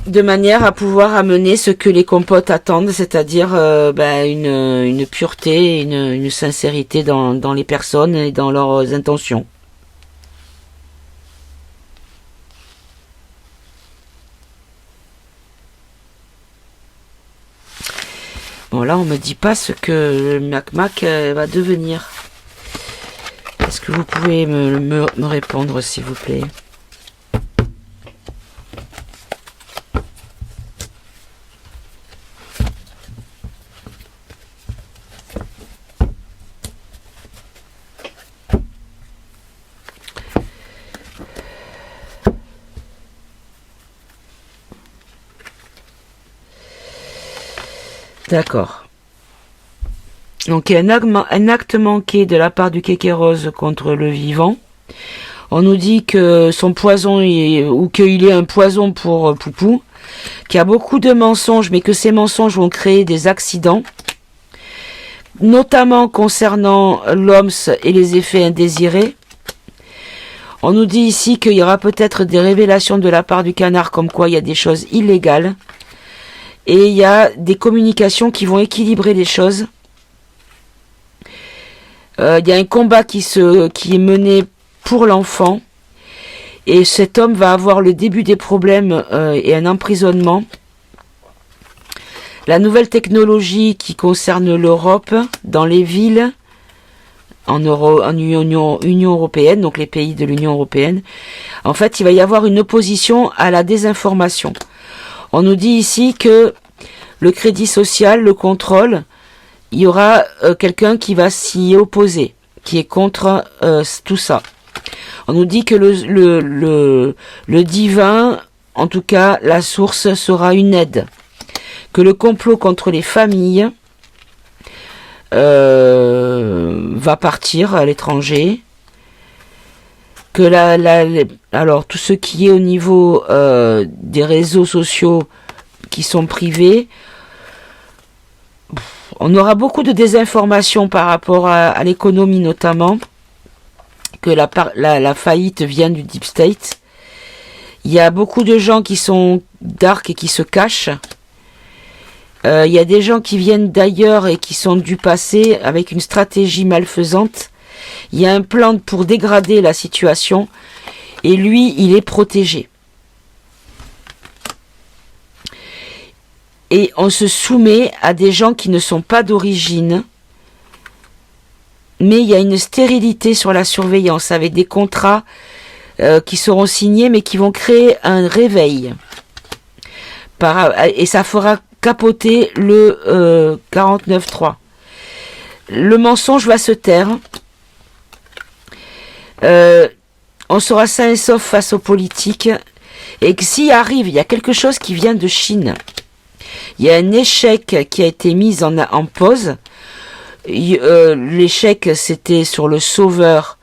de manière à pouvoir amener ce que les compotes attendent, c'est-à-dire une pureté, une sincérité dans les personnes et dans leurs intentions. Bon, là, on me dit pas ce que le Mac va devenir. Est-ce que vous pouvez me répondre, s'il vous plaît? D'accord. Donc il y a un acte manqué de la part du Kékérose contre le vivant. On nous dit que son poison ou qu'il est un poison pour Poupou, qu'il y a beaucoup de mensonges, mais que ces mensonges vont créer des accidents, notamment concernant l'OMS et les effets indésirés. On nous dit ici qu'il y aura peut-être des révélations de la part du canard comme quoi il y a des choses illégales. Et il y a des communications qui vont équilibrer les choses. Il y a un combat qui est mené pour l'enfant. Et cet homme va avoir le début des problèmes et un emprisonnement. La nouvelle technologie qui concerne l'Europe, dans les villes, en Union européenne, donc les pays de l'Union européenne, en fait, il va y avoir une opposition à la désinformation. On nous dit ici que le crédit social, le contrôle, il y aura quelqu'un qui va s'y opposer, qui est contre tout ça. On nous dit que le divin, en tout cas la source, sera une aide. Que le complot contre les familles va partir à l'étranger. Que alors tout ce qui est au niveau des réseaux sociaux qui sont privés, on aura beaucoup de désinformation par rapport à l'économie notamment, que la faillite vient du Deep State. Il y a beaucoup de gens qui sont dark et qui se cachent. Il y a des gens qui viennent d'ailleurs et qui sont du passé avec une stratégie malfaisante. Il y a un plan pour dégrader la situation et lui, il est protégé. Et on se soumet à des gens qui ne sont pas d'origine, mais il y a une stérilité sur la surveillance avec des contrats qui seront signés mais qui vont créer un réveil. Et ça fera capoter le 49.3. Le mensonge va se taire. On sera sain et sauf face aux politiques. Et que s'il arrive, il y a quelque chose qui vient de Chine. Il y a un échec qui a été mis en pause. L'échec, c'était sur le sauveur,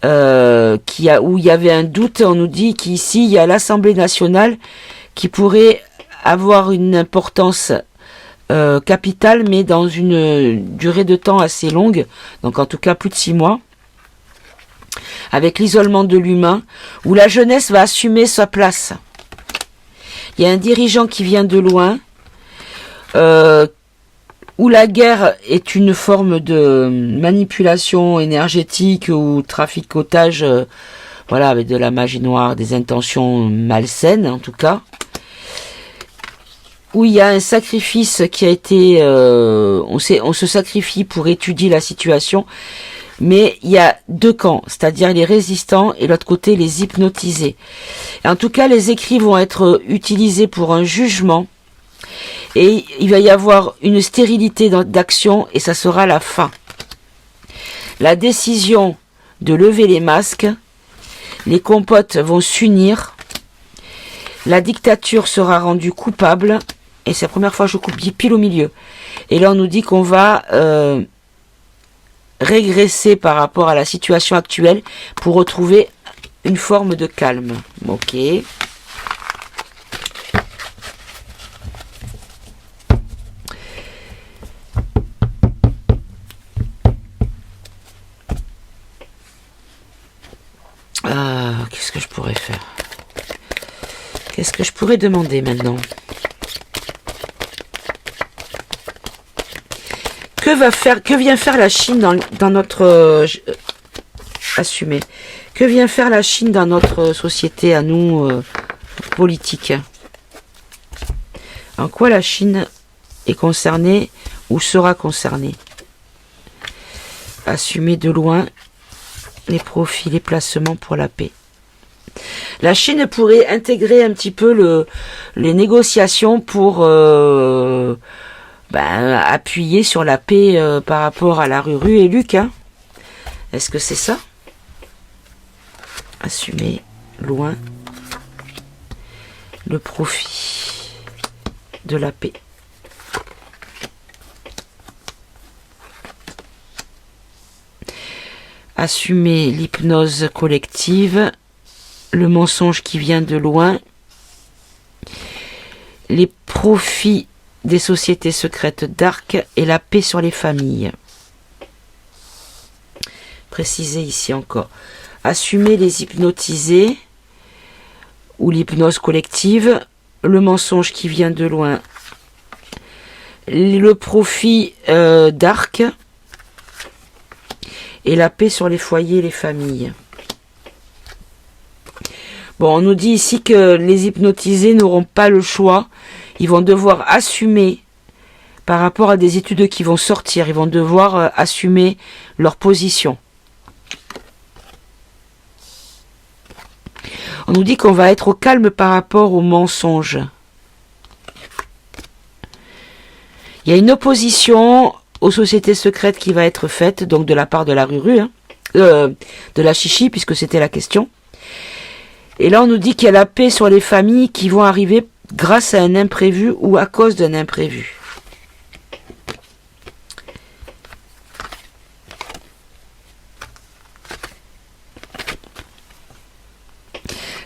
où il y avait un doute. On nous dit qu'ici, il y a l'Assemblée nationale qui pourrait avoir une importance capitale, mais dans une durée de temps assez longue, donc en tout cas plus de 6 mois, avec l'isolement de l'humain, où la jeunesse va assumer sa place. Il y a un dirigeant qui vient de loin, où la guerre est une forme de manipulation énergétique ou traficotage, voilà, avec de la magie noire, des intentions malsaines en tout cas, où il y a un sacrifice qui a été, on se sacrifie pour étudier la situation, mais il y a deux camps, c'est-à-dire les résistants et l'autre côté les hypnotisés. Et en tout cas, les écrits vont être utilisés pour un jugement. Et il va y avoir une stérilité d'action et ça sera la fin. La décision de lever les masques, les compotes vont s'unir, la dictature sera rendue coupable, et c'est la première fois que je coupe pile au milieu. Et là on nous dit qu'on va régresser par rapport à la situation actuelle pour retrouver une forme de calme. Ok. Qu'est-ce que je pourrais faire? Qu'est-ce que je pourrais demander maintenant? Que vient faire la Chine dans notre assumé? Que vient faire la Chine dans notre société à nous politique? En quoi la Chine est concernée ou sera concernée? Assumer de loin les profits, les placements pour la paix. La Chine pourrait intégrer un petit peu les négociations pour appuyer sur la paix par rapport à la Ruru et Luc. Hein. Est-ce que c'est ça? Assumer loin le profit de la paix. assumer l'hypnose collective, le mensonge qui vient de loin, les profits des sociétés secrètes dark et la paix sur les familles. Préciser ici encore. Assumer les hypnotisés ou l'hypnose collective, le mensonge qui vient de loin, le profit dark et la paix sur les foyers et les familles. Bon, on nous dit ici que les hypnotisés n'auront pas le choix. Ils vont devoir assumer, par rapport à des études qui vont sortir, ils vont devoir assumer leur position. On nous dit qu'on va être au calme par rapport aux mensonges. Il y a une opposition aux sociétés secrètes qui va être faite, donc de la part de la Ruru, de la Chichi, puisque c'était la question. Et là, on nous dit qu'il y a la paix sur les familles qui vont arriver grâce à un imprévu ou à cause d'un imprévu.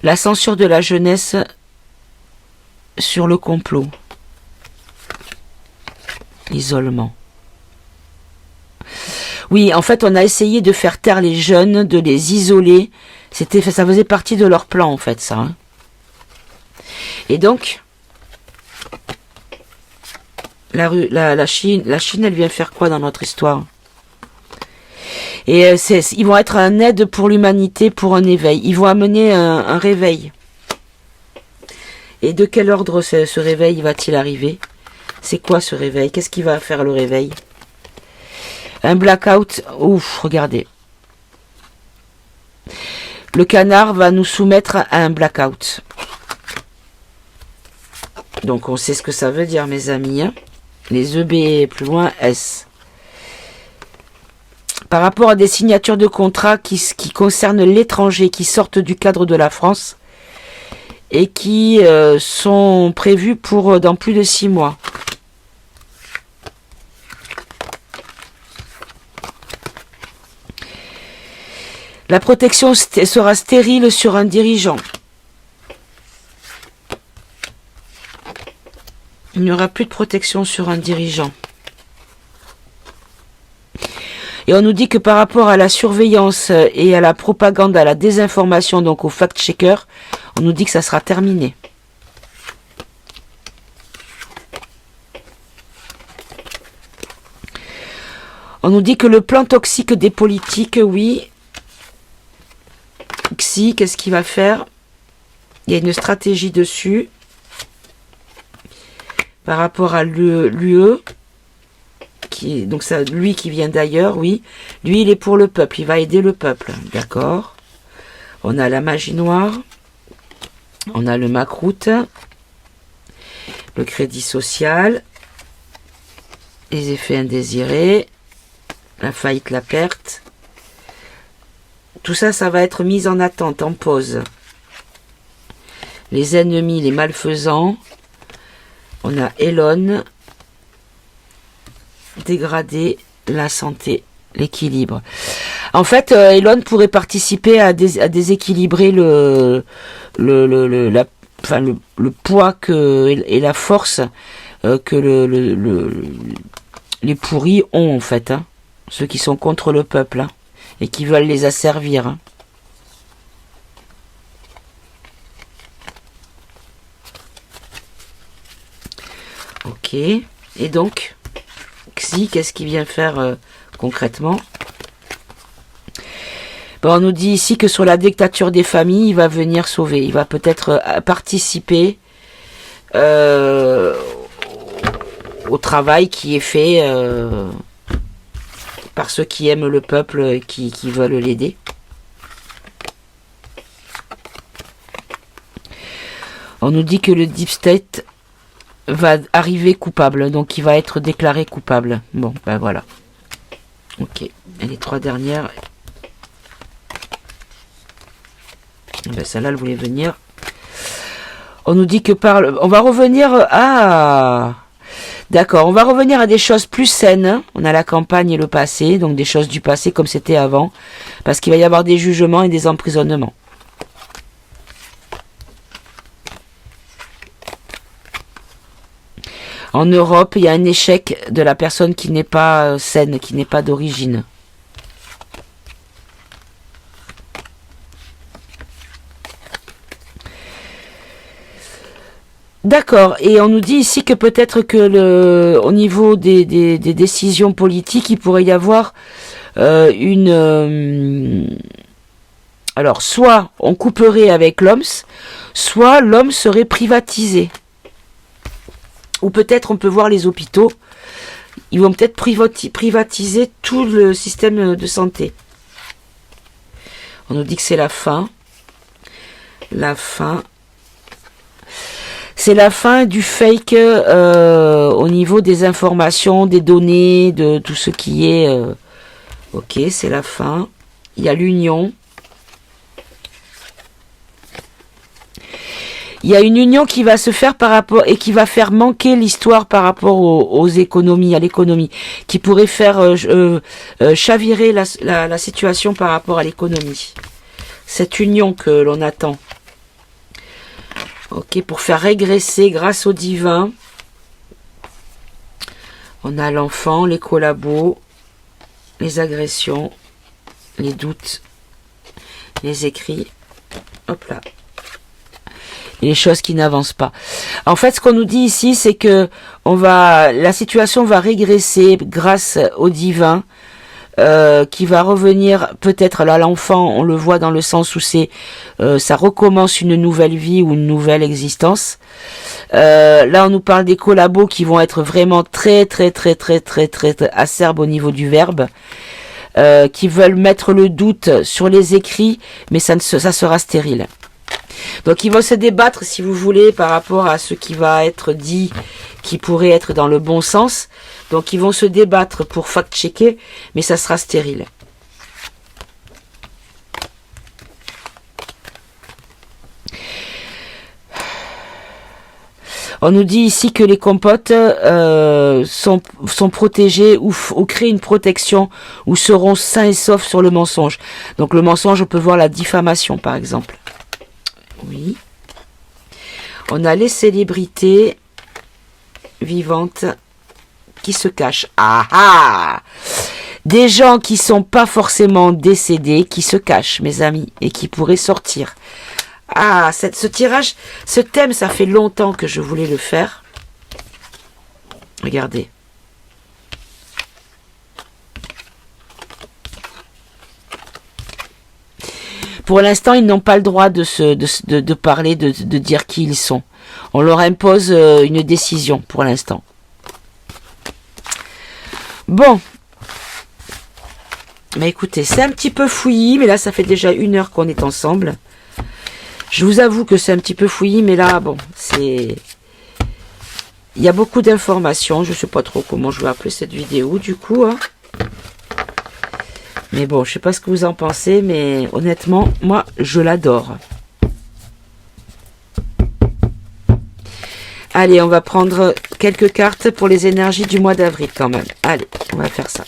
La censure de la jeunesse sur le complot. L'isolement. Oui, en fait, on a essayé de faire taire les jeunes, de les isoler. Ça faisait partie de leur plan, en fait, ça. Hein. Et donc, la Chine, elle vient faire quoi dans notre histoire? Et ils vont être un aide pour l'humanité, pour un éveil. Ils vont amener un réveil. Et de quel ordre ce réveil va-t-il arriver? C'est quoi ce réveil? Qu'est-ce qui va faire le réveil? Un blackout. Ouf, regardez. Le canard va nous soumettre à un blackout. Donc on sait ce que ça veut dire, mes amis. Hein, les EB plus loin, S. Par rapport à des signatures de contrats qui concernent l'étranger, qui sortent du cadre de la France et qui sont prévues pour dans plus de 6 mois. La protection sera stérile sur un dirigeant. Il n'y aura plus de protection sur un dirigeant. Et on nous dit que par rapport à la surveillance et à la propagande, à la désinformation, donc aux fact-checkers, on nous dit que ça sera terminé. On nous dit que le plan toxique des politiques, oui. Xi, qu'est-ce qu'il va faire? Il y a une stratégie dessus. Par rapport à l'UE. Donc ça, lui qui vient d'ailleurs, oui. Lui, il est pour le peuple. Il va aider le peuple. D'accord. On a la magie noire. On a le macroute. Le crédit social. Les effets indésirés. La faillite, la perte. Tout ça, ça va être mis en attente, en pause. Les ennemis, les malfaisants. On a Elon. Dégrader la santé, l'équilibre. En fait, Elon pourrait participer à déséquilibrer le poids et la force que les pourris ont, en fait. Hein. Ceux qui sont contre le peuple. Hein. Et qui veulent les asservir. Hein. Ok. Et donc, Xi, qu'est-ce qu'il vient faire concrètement? Bon, on nous dit ici que sur la dictature des familles, il va venir sauver. Il va peut-être participer au travail qui est fait... par ceux qui aiment le peuple et qui veulent l'aider. On nous dit que le Deep State va arriver coupable, donc il va être déclaré coupable. Bon, ben voilà. Ok, et les 3 dernières. Ben celle-là, elle voulait venir. On nous dit que on va revenir à... D'accord, on va revenir à des choses plus saines. On a la campagne et le passé, donc des choses du passé comme c'était avant. Parce qu'il va y avoir des jugements et des emprisonnements. En Europe, il y a un échec de la personne qui n'est pas saine, qui n'est pas d'origine. D'accord, et on nous dit ici que peut-être que au niveau des décisions politiques, il pourrait y avoir alors, soit on couperait avec l'homme, soit l'homme serait privatisé. Ou peut-être on peut voir les hôpitaux, ils vont peut-être privatiser tout le système de santé. On nous dit que c'est la fin. La fin. C'est la fin du fake au niveau des informations, des données, de tout ce qui est... ok, c'est la fin. Il y a l'union. Il y a une union qui va se faire par rapport et qui va faire manquer l'histoire par rapport aux économies, à l'économie, qui pourrait faire chavirer la situation par rapport à l'économie. Cette union que l'on attend. Ok, pour faire régresser grâce au divin. On a l'enfant, les collabos, les agressions, les doutes, les écrits. Hop là. Et les choses qui n'avancent pas. En fait, ce qu'on nous dit ici, c'est que la situation va régresser grâce au divin, qui va revenir peut-être là l'enfant, on le voit dans le sens où ça recommence une nouvelle vie ou une nouvelle existence. Là, on nous parle des collabos qui vont être vraiment très acerbes au niveau du verbe. Qui veulent mettre le doute sur les écrits, mais ça sera stérile. Donc ils vont se débattre, si vous voulez, par rapport à ce qui va être dit, qui pourrait être dans le bon sens. Donc ils vont se débattre pour fact-checker, mais ça sera stérile. On nous dit ici que les compotes sont protégées ou créent une protection ou seront sains et saufs sur le mensonge. Donc le mensonge, on peut voir la diffamation par exemple. Oui. On a les célébrités vivantes qui se cachent. Ah ah! Des gens qui sont pas forcément décédés, qui se cachent, mes amis, et qui pourraient sortir. Ah, ce tirage, ce thème, ça fait longtemps que je voulais le faire. Regardez. Pour l'instant, ils n'ont pas le droit de parler, de dire qui ils sont. On leur impose une décision pour l'instant. Bon. Mais écoutez, c'est un petit peu fouillis, mais là, ça fait déjà 1 heure qu'on est ensemble. Je vous avoue que c'est un petit peu fouillis, mais là, bon, c'est... Il y a beaucoup d'informations. Je ne sais pas trop comment je vais appeler cette vidéo, du coup, hein. Mais bon, je sais pas ce que vous en pensez, mais honnêtement, moi, je l'adore. Allez, on va prendre quelques cartes pour les énergies du mois d'avril quand même. Allez, on va faire ça.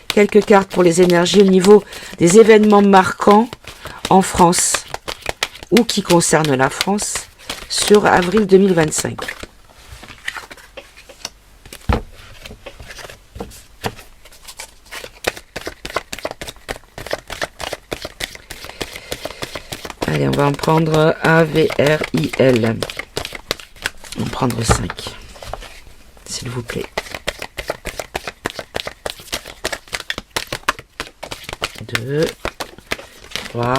Quelques cartes pour les énergies au niveau des événements marquants en France ou qui concernent la France sur avril 2025. Allez, on va en prendre A-V-R-I-L. On va prendre 5, s'il vous plaît. 2, 3,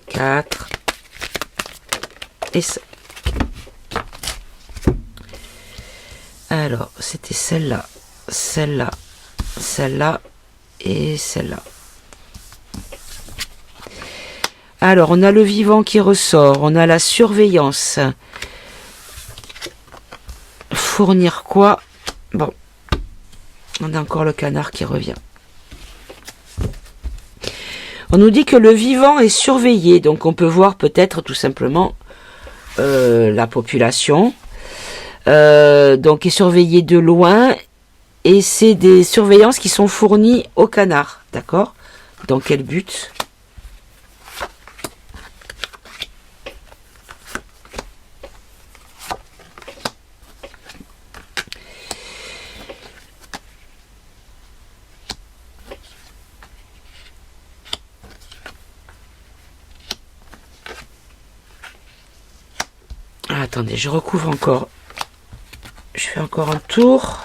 4 et 5. Alors, c'était celle-là, celle-là, celle-là et celle-là. Alors, on a le vivant qui ressort, on a la surveillance. Fournir quoi? Bon, on a encore le canard qui revient. On nous dit que le vivant est surveillé, donc on peut voir peut-être tout simplement la population. donc est surveillé de loin, et c'est des surveillances qui sont fournies au canard, d'accord? Dans quel but? Ah, attendez, je recouvre encore. Je fais encore un tour.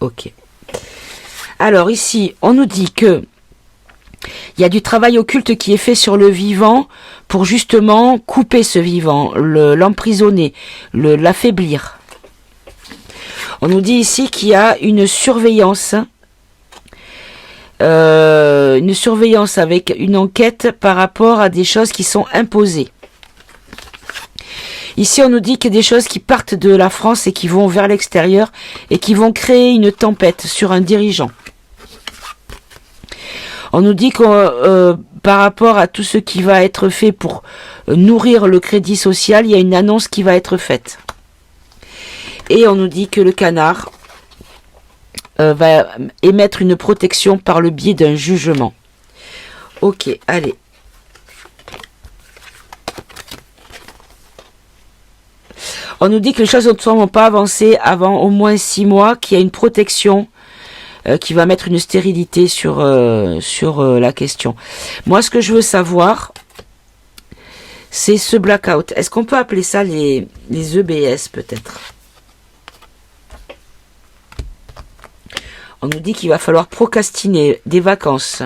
Ok. Alors ici, on nous dit que il y a du travail occulte qui est fait sur le vivant pour justement couper ce vivant, l'emprisonner, l'affaiblir. On nous dit ici qu'il y a une surveillance avec une enquête par rapport à des choses qui sont imposées. Ici, on nous dit qu'il y a des choses qui partent de la France et qui vont vers l'extérieur et qui vont créer une tempête sur un dirigeant. On nous dit que par rapport à tout ce qui va être fait pour nourrir le crédit social, il y a une annonce qui va être faite. Et on nous dit que le canard va émettre une protection par le biais d'un jugement. Ok, allez. On nous dit que les choses ne sont pas avancées avant au moins 6 mois, qu'il y a une protection qui va mettre une stérilité sur la question. Moi, ce que je veux savoir, c'est ce blackout. Est-ce qu'on peut appeler ça les EBS, peut-être? On nous dit qu'il va falloir procrastiner des vacances.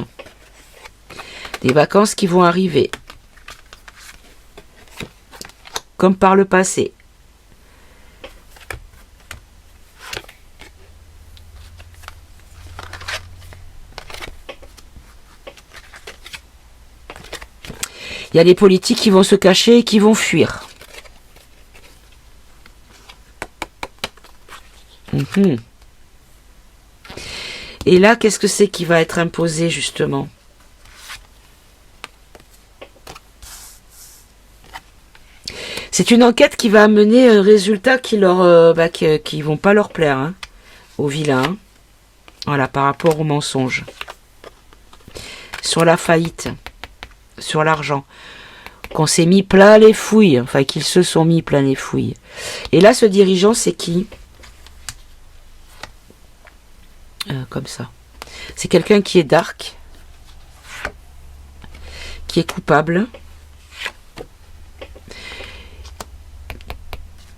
Des vacances qui vont arriver. Comme par le passé. Il y a les politiques qui vont se cacher et qui vont fuir. Et là, qu'est-ce que c'est qui va être imposé, justement? C'est une enquête qui va amener un résultat qui vont pas leur plaire, hein, aux vilains. Voilà, par rapport au mensonge. Sur la faillite. Sur l'argent. Qu'on s'est mis plein les fouilles. Enfin, qu'ils se sont mis plein les fouilles. Et là, ce dirigeant, c'est qui? Comme ça. C'est quelqu'un qui est dark. Qui est coupable.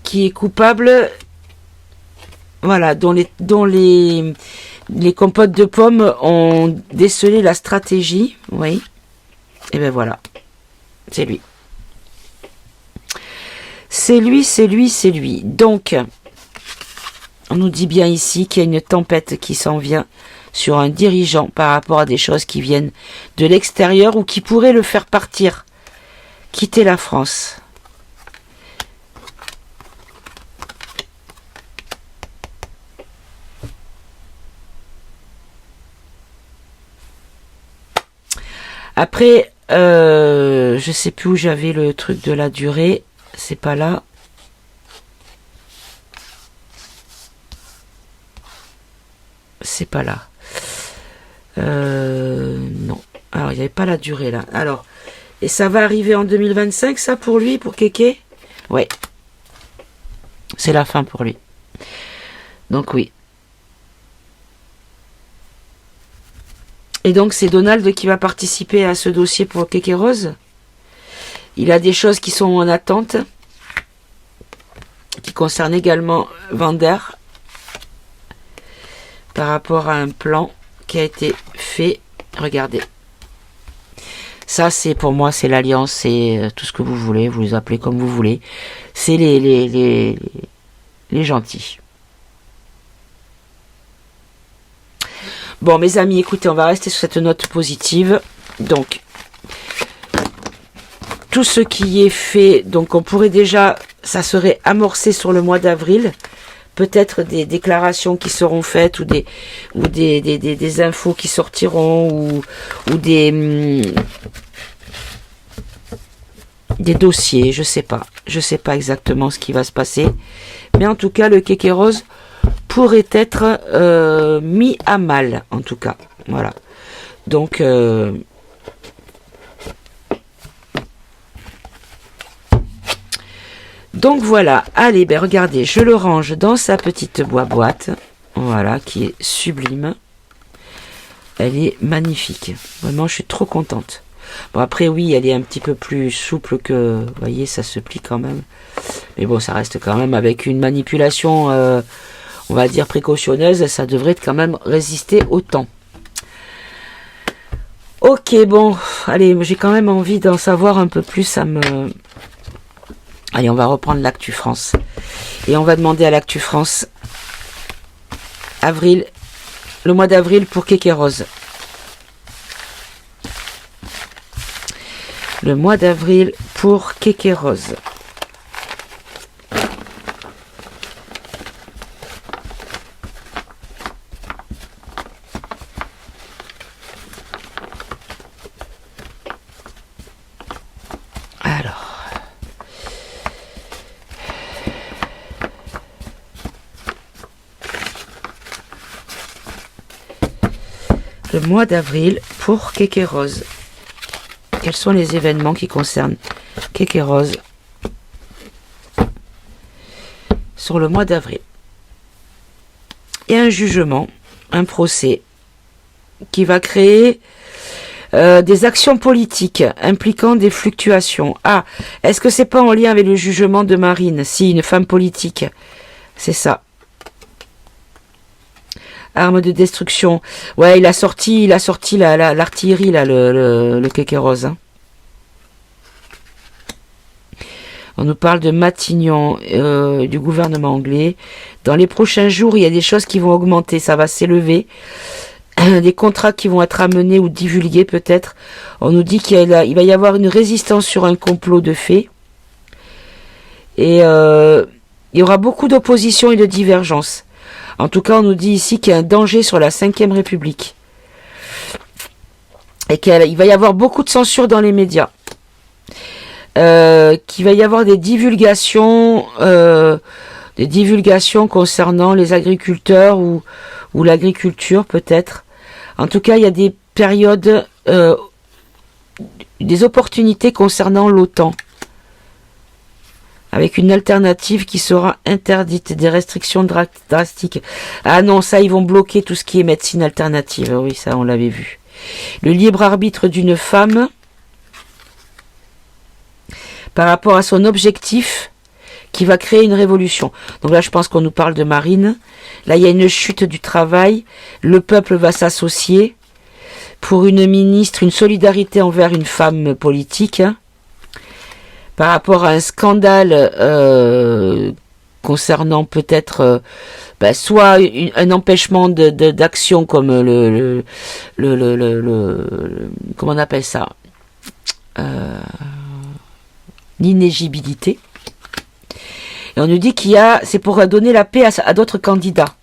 Qui est coupable. Voilà, dont les compotes de pommes ont décelé la stratégie. Oui. Et ben voilà. C'est lui. C'est lui, c'est lui, c'est lui. Donc, on nous dit bien ici qu'il y a une tempête qui s'en vient sur un dirigeant par rapport à des choses qui viennent de l'extérieur ou qui pourraient le faire partir, quitter la France. Après, je sais plus où j'avais le truc de la durée. C'est pas là. C'est pas là. Non. Alors, il n'y avait pas la durée là. Alors, et ça va arriver en 2025, ça, pour lui, pour Kéké? Ouais. C'est la fin pour lui. Donc, oui. Et donc, c'est Donald qui va participer à ce dossier pour Kéké Rose. Il a des choses qui sont en attente, qui concernent également Vander, par rapport à un plan qui a été fait. Regardez. Ça, c'est pour moi, c'est l'alliance, c'est tout ce que vous voulez, vous les appelez comme vous voulez. C'est les gentils. Bon, mes amis, écoutez, on va rester sur cette note positive. Donc, tout ce qui est fait, donc on pourrait déjà ça serait amorcé sur le mois d'avril. Peut-être des déclarations qui seront faites ou des infos qui sortiront ou des dossiers, je sais pas exactement ce qui va se passer, mais en tout cas le kéké rose pourrait être mis à mal, en tout cas, voilà. Donc voilà, allez, ben regardez, je le range dans sa petite boîte, voilà, qui est sublime. Elle est magnifique, vraiment je suis trop contente. Bon après oui, elle est un petit peu plus souple que, vous voyez, ça se plie quand même. Mais bon, ça reste quand même avec une manipulation, on va dire précautionneuse, ça devrait quand même résister au temps. Ok, bon, allez, j'ai quand même envie d'en savoir un peu plus, Allez, on va reprendre l'Actu France. Et on va demander à l'Actu France, avril, le mois d'avril pour kéké rose. Le mois d'avril pour kéké rose. Alors. Le mois d'avril pour kéké rose. Quels sont les événements qui concernent kéké rose sur le mois d'avril? Il y a un jugement, un procès qui va créer des actions politiques impliquant des fluctuations. Ah, est-ce que c'est pas en lien avec le jugement de Marine? Si, une femme politique, c'est ça. Arme de destruction. Ouais, il a sorti l'artillerie, là, le kéké rose. Hein. On nous parle de Matignon, du gouvernement anglais. Dans les prochains jours, il y a des choses qui vont augmenter, ça va s'élever. Des contrats qui vont être amenés ou divulgués peut-être. On nous dit il va y avoir une résistance sur un complot de faits. Et il y aura beaucoup d'opposition et de divergences. En tout cas, on nous dit ici qu'il y a un danger sur la 5e République. Et qu'il va y avoir beaucoup de censure dans les médias. Qu'il va y avoir des divulgations concernant les agriculteurs ou l'agriculture peut-être. En tout cas, il y a des périodes, des opportunités concernant l'OTAN. Avec une alternative qui sera interdite, des restrictions drastiques. Ah non, ça, ils vont bloquer tout ce qui est médecine alternative. Oui, ça, on l'avait vu. Le libre arbitre d'une femme par rapport à son objectif qui va créer une révolution. Donc là, je pense qu'on nous parle de Marine. Là, il y a une chute du travail. Le peuple va s'associer pour une ministre, une solidarité envers une femme politique. Par rapport à un scandale concernant peut-être soit un empêchement d'action comme comment on appelle ça, l'inéligibilité. Et on nous dit c'est pour donner la paix à d'autres candidats.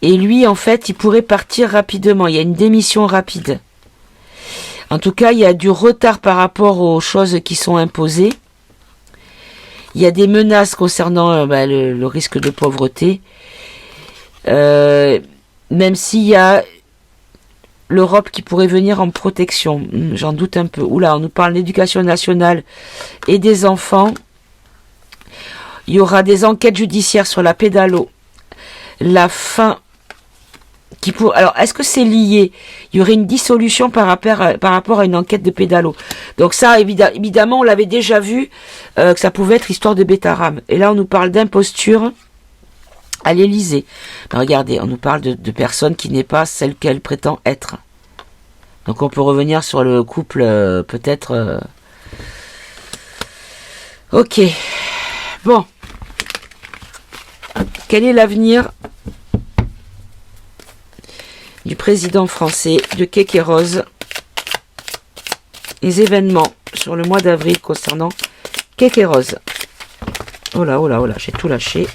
Et lui, en fait, il pourrait partir rapidement. Il y a une démission rapide. En tout cas, il y a du retard par rapport aux choses qui sont imposées. Il y a des menaces concernant le risque de pauvreté. Même s'il y a l'Europe qui pourrait venir en protection. J'en doute un peu. Oula, on nous parle d'éducation nationale et des enfants. Il y aura des enquêtes judiciaires sur la pédalo. La fin... Alors, est-ce que c'est lié? Il y aurait une dissolution par rapport à une enquête de pédalo. Donc ça, évidemment, on l'avait déjà vu, que ça pouvait être histoire de Betaram. Et là, on nous parle d'imposture à l'Élysée. Ben, regardez, on nous parle de personnes qui n'est pas celle qu'elle prétend être. Donc on peut revenir sur le couple, peut-être... Ok. Bon. Quel est l'avenir du président français de kéké rose? Les événements sur le mois d'avril concernant kéké rose. Oh là, oh là, oh là, j'ai tout lâché.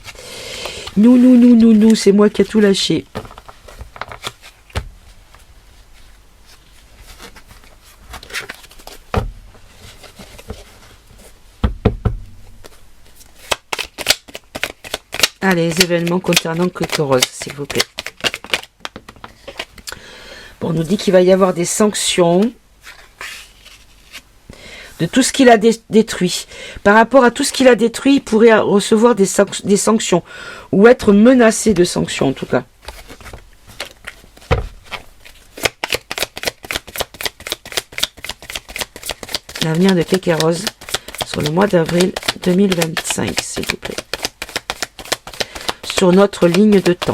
Non, c'est moi qui ai tout lâché. Allez, les événements concernant Coco Rose, s'il vous plaît. Bon, on nous dit qu'il va y avoir des sanctions de tout ce qu'il a détruit. Par rapport à tout ce qu'il a détruit, il pourrait recevoir des sanctions. Ou être menacé de sanctions, en tout cas. L'avenir de Coco Rose sur le mois d'avril 2025, s'il vous plaît. Sur notre ligne de temps.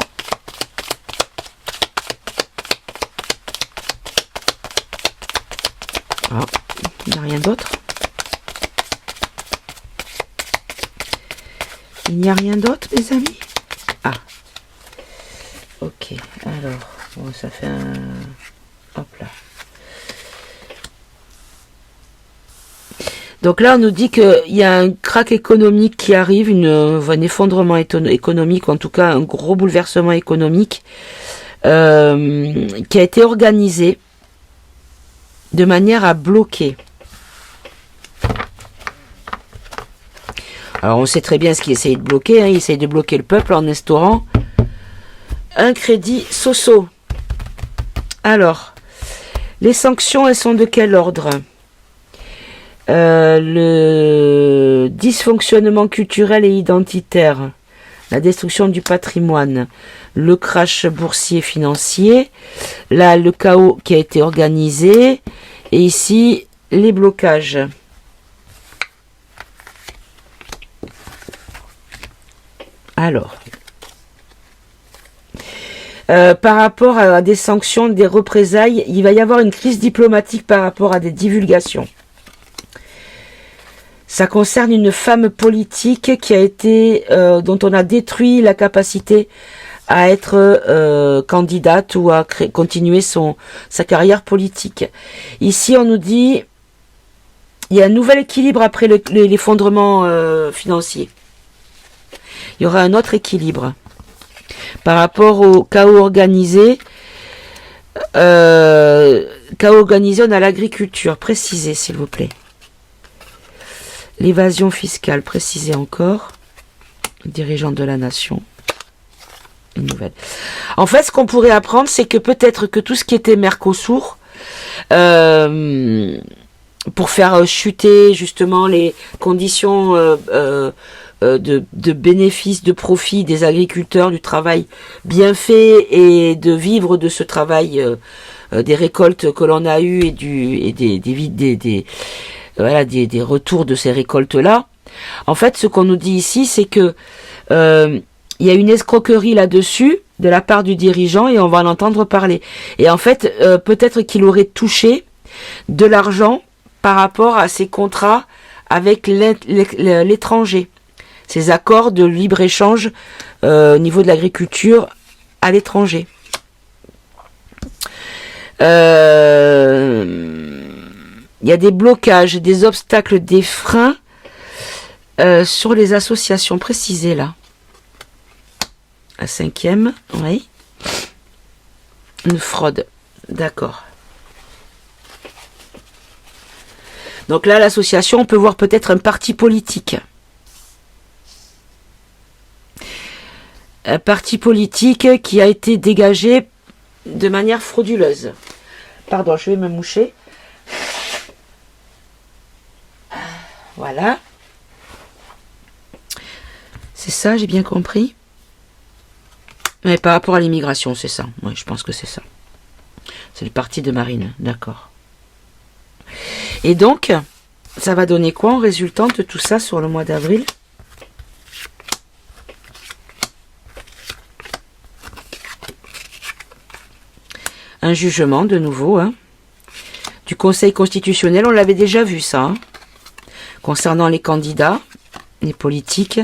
Ah, il n'y a rien d'autre. Il n'y a rien d'autre, mes amis? Ah. Ok, alors, bon, ça fait un... Hop là. Donc là, on nous dit qu'il y a un crack économique qui arrive, un effondrement économique, en tout cas un gros bouleversement économique, qui a été organisé de manière à bloquer. Alors on sait très bien ce qu'il essaye de bloquer, hein. Il essaye de bloquer le peuple en instaurant un crédit socio. Alors, les sanctions, elles sont de quel ordre? Le dysfonctionnement culturel et identitaire, la destruction du patrimoine, le crash boursier financier, là le chaos qui a été organisé, et ici les blocages. Alors, par rapport à des sanctions, des représailles, il va y avoir une crise diplomatique par rapport à des divulgations. Ça concerne une femme politique qui a été, dont on a détruit la capacité à être candidate ou à continuer sa carrière politique. Ici, on nous dit, il y a un nouvel équilibre après l'effondrement financier. Il y aura un autre équilibre. Par rapport au chaos organisé, on a l'agriculture. Précisez, s'il vous plaît. L'évasion fiscale, précisez encore. Dirigeant de la nation. Une nouvelle. En fait, ce qu'on pourrait apprendre, c'est que peut-être que tout ce qui était Mercosur, pour faire chuter justement les conditions de bénéfices, de profit des agriculteurs, du travail bien fait et de vivre de ce travail, des récoltes que l'on a eues et des retours de ces récoltes-là. En fait, ce qu'on nous dit ici, c'est que il y a une escroquerie là-dessus de la part du dirigeant et on va en entendre parler. Et en fait, peut-être qu'il aurait touché de l'argent par rapport à ses contrats avec l'étranger. Ces accords de libre-échange au niveau de l'agriculture à l'étranger. Il y a des blocages, des obstacles, des freins sur les associations précisées là. La 5e, oui. Une fraude, d'accord. Donc là, l'association, on peut voir peut-être un parti politique. Un parti politique qui a été dégagé de manière frauduleuse. Pardon, je vais me moucher. Voilà. C'est ça, j'ai bien compris. Mais par rapport à l'immigration, c'est ça. Oui, je pense que c'est ça. C'est le parti de Marine, d'accord. Et donc, ça va donner quoi en résultant de tout ça sur le mois d'avril ? Un jugement, de nouveau, hein, du Conseil constitutionnel. On l'avait déjà vu, ça, hein, concernant les candidats, les politiques,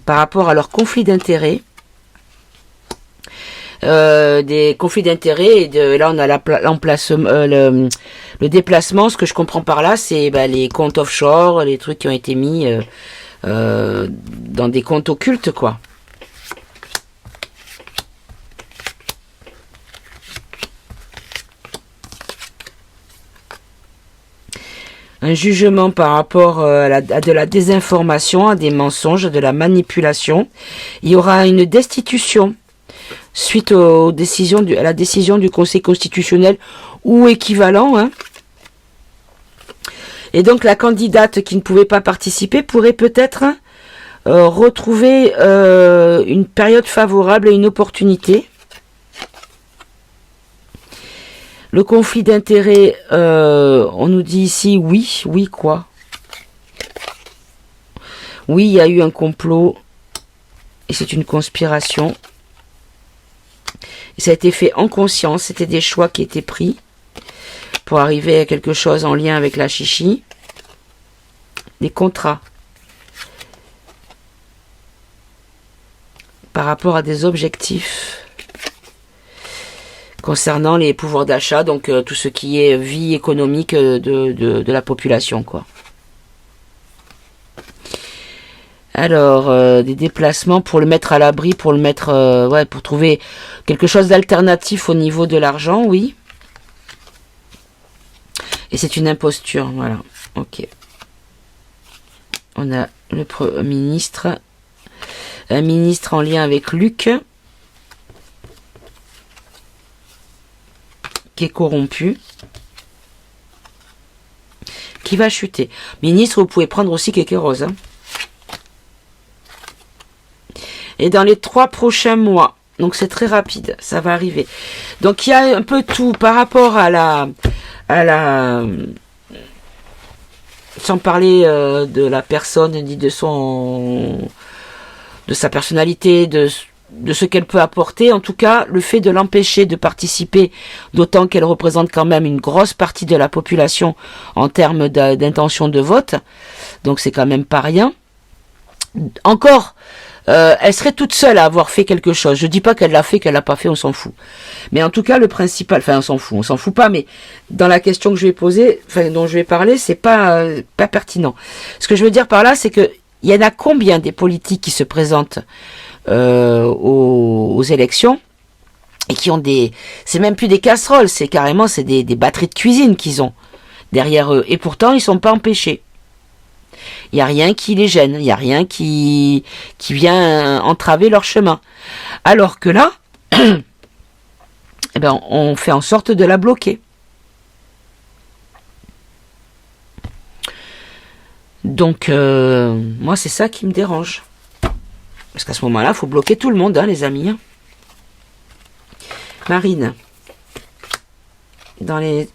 par rapport à leurs conflits d'intérêts. Des conflits d'intérêts, et là on a le déplacement. Ce que je comprends par là, c'est les comptes offshore, les trucs qui ont été mis dans des comptes occultes, quoi. Un jugement par rapport à de la désinformation, à des mensonges, à de la manipulation. Il y aura une destitution suite aux décisions à la décision du Conseil constitutionnel ou équivalent. Hein. Et donc la candidate qui ne pouvait pas participer pourrait peut-être retrouver une période favorable et une opportunité. Le conflit d'intérêts, on nous dit ici oui, oui quoi? Oui, il y a eu un complot et c'est une conspiration. Et ça a été fait en conscience, c'était des choix qui étaient pris pour arriver à quelque chose en lien avec la chichi. Des contrats par rapport à des objectifs concernant les pouvoirs d'achat, donc tout ce qui est vie économique de la population, quoi. Alors, des déplacements pour le mettre à l'abri, pour le mettre, ouais, pour trouver quelque chose d'alternatif au niveau de l'argent, oui. Et c'est une imposture, voilà. Ok. On a le ministre, un ministre en lien avec Luc, qui est corrompu, qui va chuter. Ministre, vous pouvez prendre aussi quelque chose. Hein. Et dans les 3 prochains mois, donc c'est très rapide, ça va arriver. Donc il y a un peu tout par rapport à la sans parler de la personne, ni de sa personnalité, de ce qu'elle peut apporter. En tout cas, le fait de l'empêcher de participer, d'autant qu'elle représente quand même une grosse partie de la population en termes d'intention de vote, donc c'est quand même pas rien. Encore, elle serait toute seule à avoir fait quelque chose. Je dis pas qu'elle l'a fait, qu'elle l'a pas fait, on s'en fout. Mais en tout cas, le principal, enfin on s'en fout pas, mais dans la question que je vais poser, enfin dont je vais parler, c'est pas pertinent. Ce que je veux dire par là, c'est que il y en a combien des politiques qui se présentent aux élections et qui ont c'est même plus des casseroles, c'est carrément des batteries de cuisine qu'ils ont derrière eux, et pourtant ils sont pas empêchés. Il n'y a rien qui les gêne, il n'y a rien qui vient entraver leur chemin. Alors que là, eh ben, on fait en sorte de la bloquer. Donc, moi, c'est ça qui me dérange. Parce qu'à ce moment-là, il faut bloquer tout le monde, hein, les amis. Marine, dans les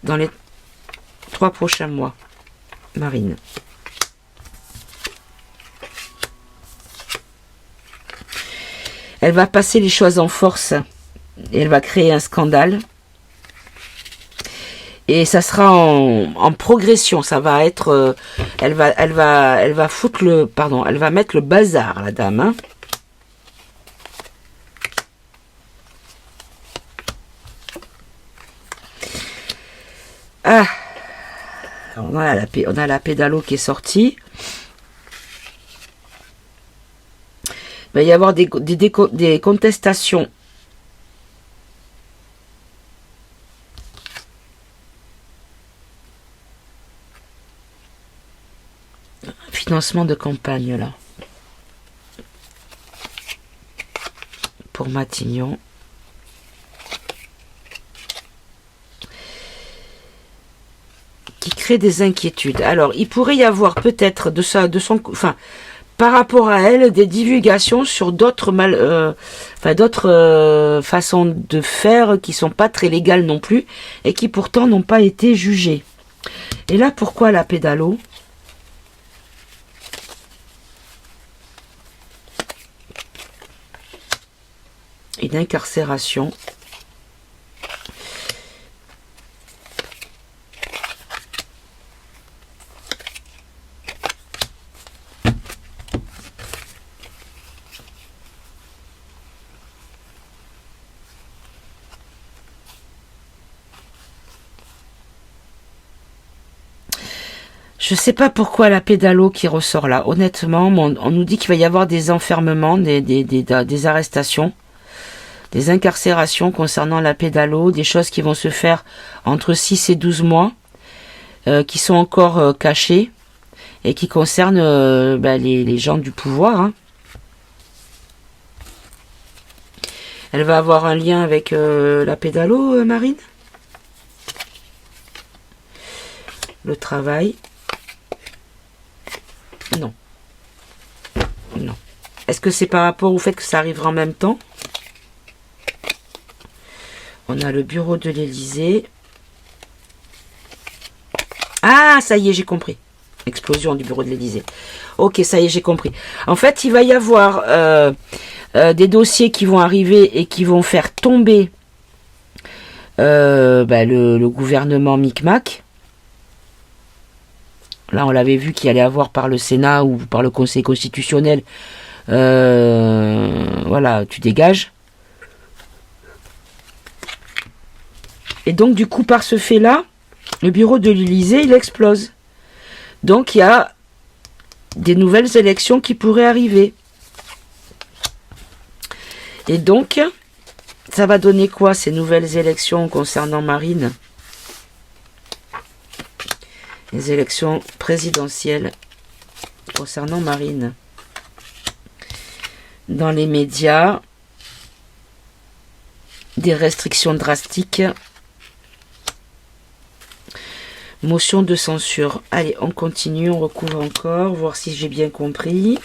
3 prochains mois, Marine. Elle va passer les choses en force et elle va créer un scandale. Et ça sera en progression, ça va être, elle va foutre elle va mettre le bazar, la dame. Hein. Ah, on a la pédalo qui est sortie. Il va y avoir des contestations. Financement de campagne, là. Pour Matignon. Qui crée des inquiétudes. Alors, il pourrait y avoir peut-être par rapport à elle, des divulgations sur d'autres façons de faire qui sont pas très légales non plus et qui pourtant n'ont pas été jugées. Et là, pourquoi la pédalo? Une incarcération. Je sais pas pourquoi la pédalo qui ressort là. Honnêtement, on nous dit qu'il va y avoir des enfermements, des arrestations, des incarcérations concernant la pédalo, des choses qui vont se faire entre 6 et 12 mois, qui sont encore cachées et qui concernent les gens du pouvoir. Hein. Elle va avoir un lien avec la pédalo, Marine? Le travail? Non. Non. Est-ce que c'est par rapport au fait que ça arrivera en même temps? On a le bureau de l'Élysée. Ah, ça y est, j'ai compris. Explosion du bureau de l'Élysée. Ok, ça y est, j'ai compris. En fait, il va y avoir des dossiers qui vont arriver et qui vont faire tomber le gouvernement Micmac. Là, on l'avait vu qu'il allait avoir par le Sénat ou par le Conseil constitutionnel. Voilà, tu dégages. Et donc, du coup, par ce fait-là, le bureau de l'Élysée, il explose. Donc, il y a des nouvelles élections qui pourraient arriver. Et donc, ça va donner quoi, ces nouvelles élections concernant Marine? Les élections présidentielles concernant Marine. Dans les médias, des restrictions drastiques. Motion de censure. Allez, on continue, on recouvre encore, voir si j'ai bien compris.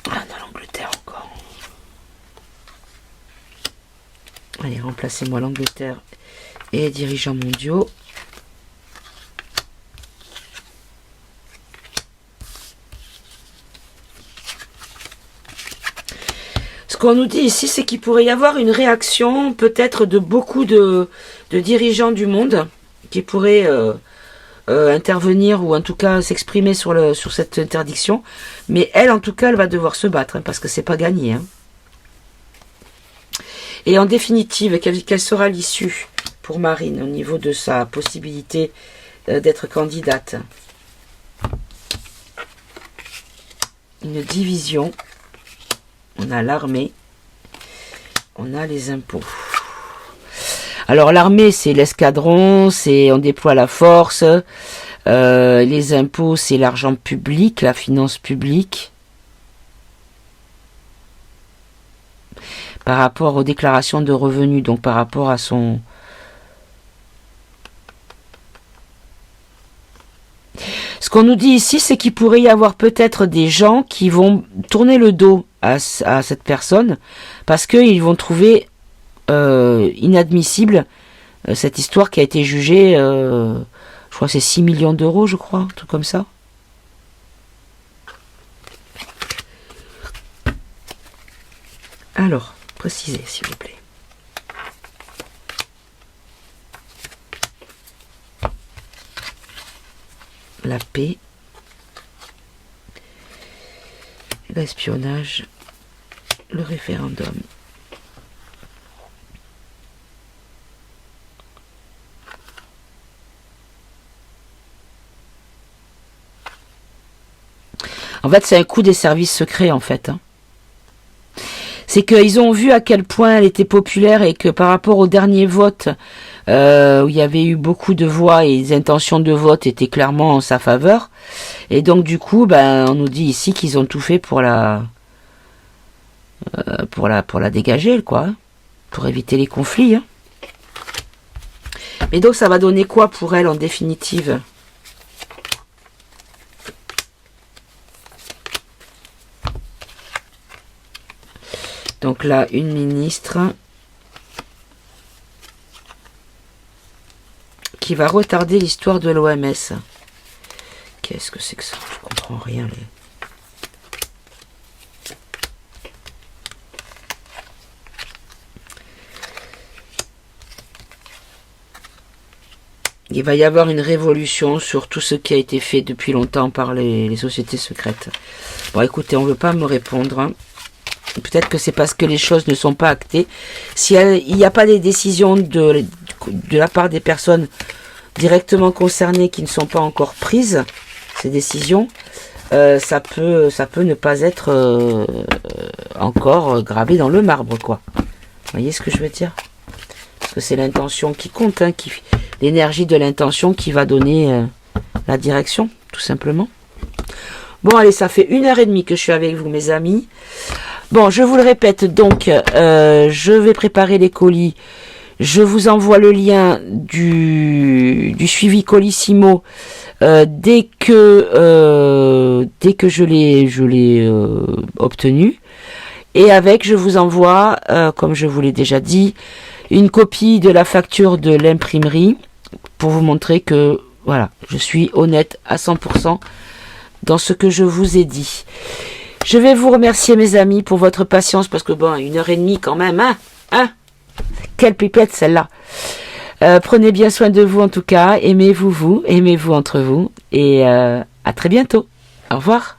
Ah, dans l'Angleterre encore. Allez, remplacez-moi l'Angleterre et les dirigeants mondiaux. Ce qu'on nous dit ici, c'est qu'il pourrait y avoir une réaction peut-être de beaucoup de dirigeants du monde qui pourraient intervenir ou en tout cas s'exprimer sur cette interdiction. Mais elle, en tout cas, elle va devoir se battre parce que c'est pas gagné. Hein. Et en définitive, quelle sera l'issue pour Marine au niveau de sa possibilité d'être candidate? Une division. On a l'armée, on a les impôts. Alors l'armée, c'est l'escadron, on déploie la force. Les impôts, c'est l'argent public, la finance publique. Par rapport aux déclarations de revenus, donc par rapport à son... Ce qu'on nous dit ici, c'est qu'il pourrait y avoir peut-être des gens qui vont tourner le dos à cette personne parce qu'ils vont trouver inadmissible cette histoire qui a été jugée, je crois que c'est 6 millions d'euros, je crois, un truc comme ça. Alors, précisez s'il vous plaît. La paix, l'espionnage, le référendum. En fait, c'est un coup des services secrets, en fait. Hein. C'est qu'ils ont vu à quel point elle était populaire et que par rapport au dernier vote, où il y avait eu beaucoup de voix et les intentions de vote étaient clairement en sa faveur. Et donc du coup, on nous dit ici qu'ils ont tout fait pour la dégager, quoi, pour éviter les conflits. Hein. Mais donc ça va donner quoi pour elle en définitive? Donc là, une ministre qui va retarder l'histoire de l'OMS. Qu'est-ce que c'est que ça? Je comprends rien. Il va y avoir une révolution sur tout ce qui a été fait depuis longtemps par les sociétés secrètes. Bon, écoutez, on ne veut pas me répondre. Hein. Peut-être que c'est parce que les choses ne sont pas actées. S'il n'y a pas des décisions de la part des personnes directement concernées qui ne sont pas encore prises, ces décisions, ça peut ne pas être encore gravé dans le marbre, quoi. Vous voyez ce que je veux dire? Parce que c'est l'intention qui compte, hein, l'énergie de l'intention qui va donner la direction, tout simplement. Bon, allez, ça fait 1h30 que je suis avec vous, mes amis. Bon, je vous le répète, donc, je vais préparer les colis. Je vous envoie le lien du suivi Colissimo dès que je l'ai obtenu. Et avec, je vous envoie, comme je vous l'ai déjà dit, une copie de la facture de l'imprimerie pour vous montrer que, voilà, je suis honnête à 100% dans ce que je vous ai dit. Je vais vous remercier, mes amis, pour votre patience, parce que bon, 1h30 quand même, hein. Quelle pipette celle-là. Prenez bien soin de vous en tout cas. Aimez-vous entre vous. Et à très bientôt. Au revoir.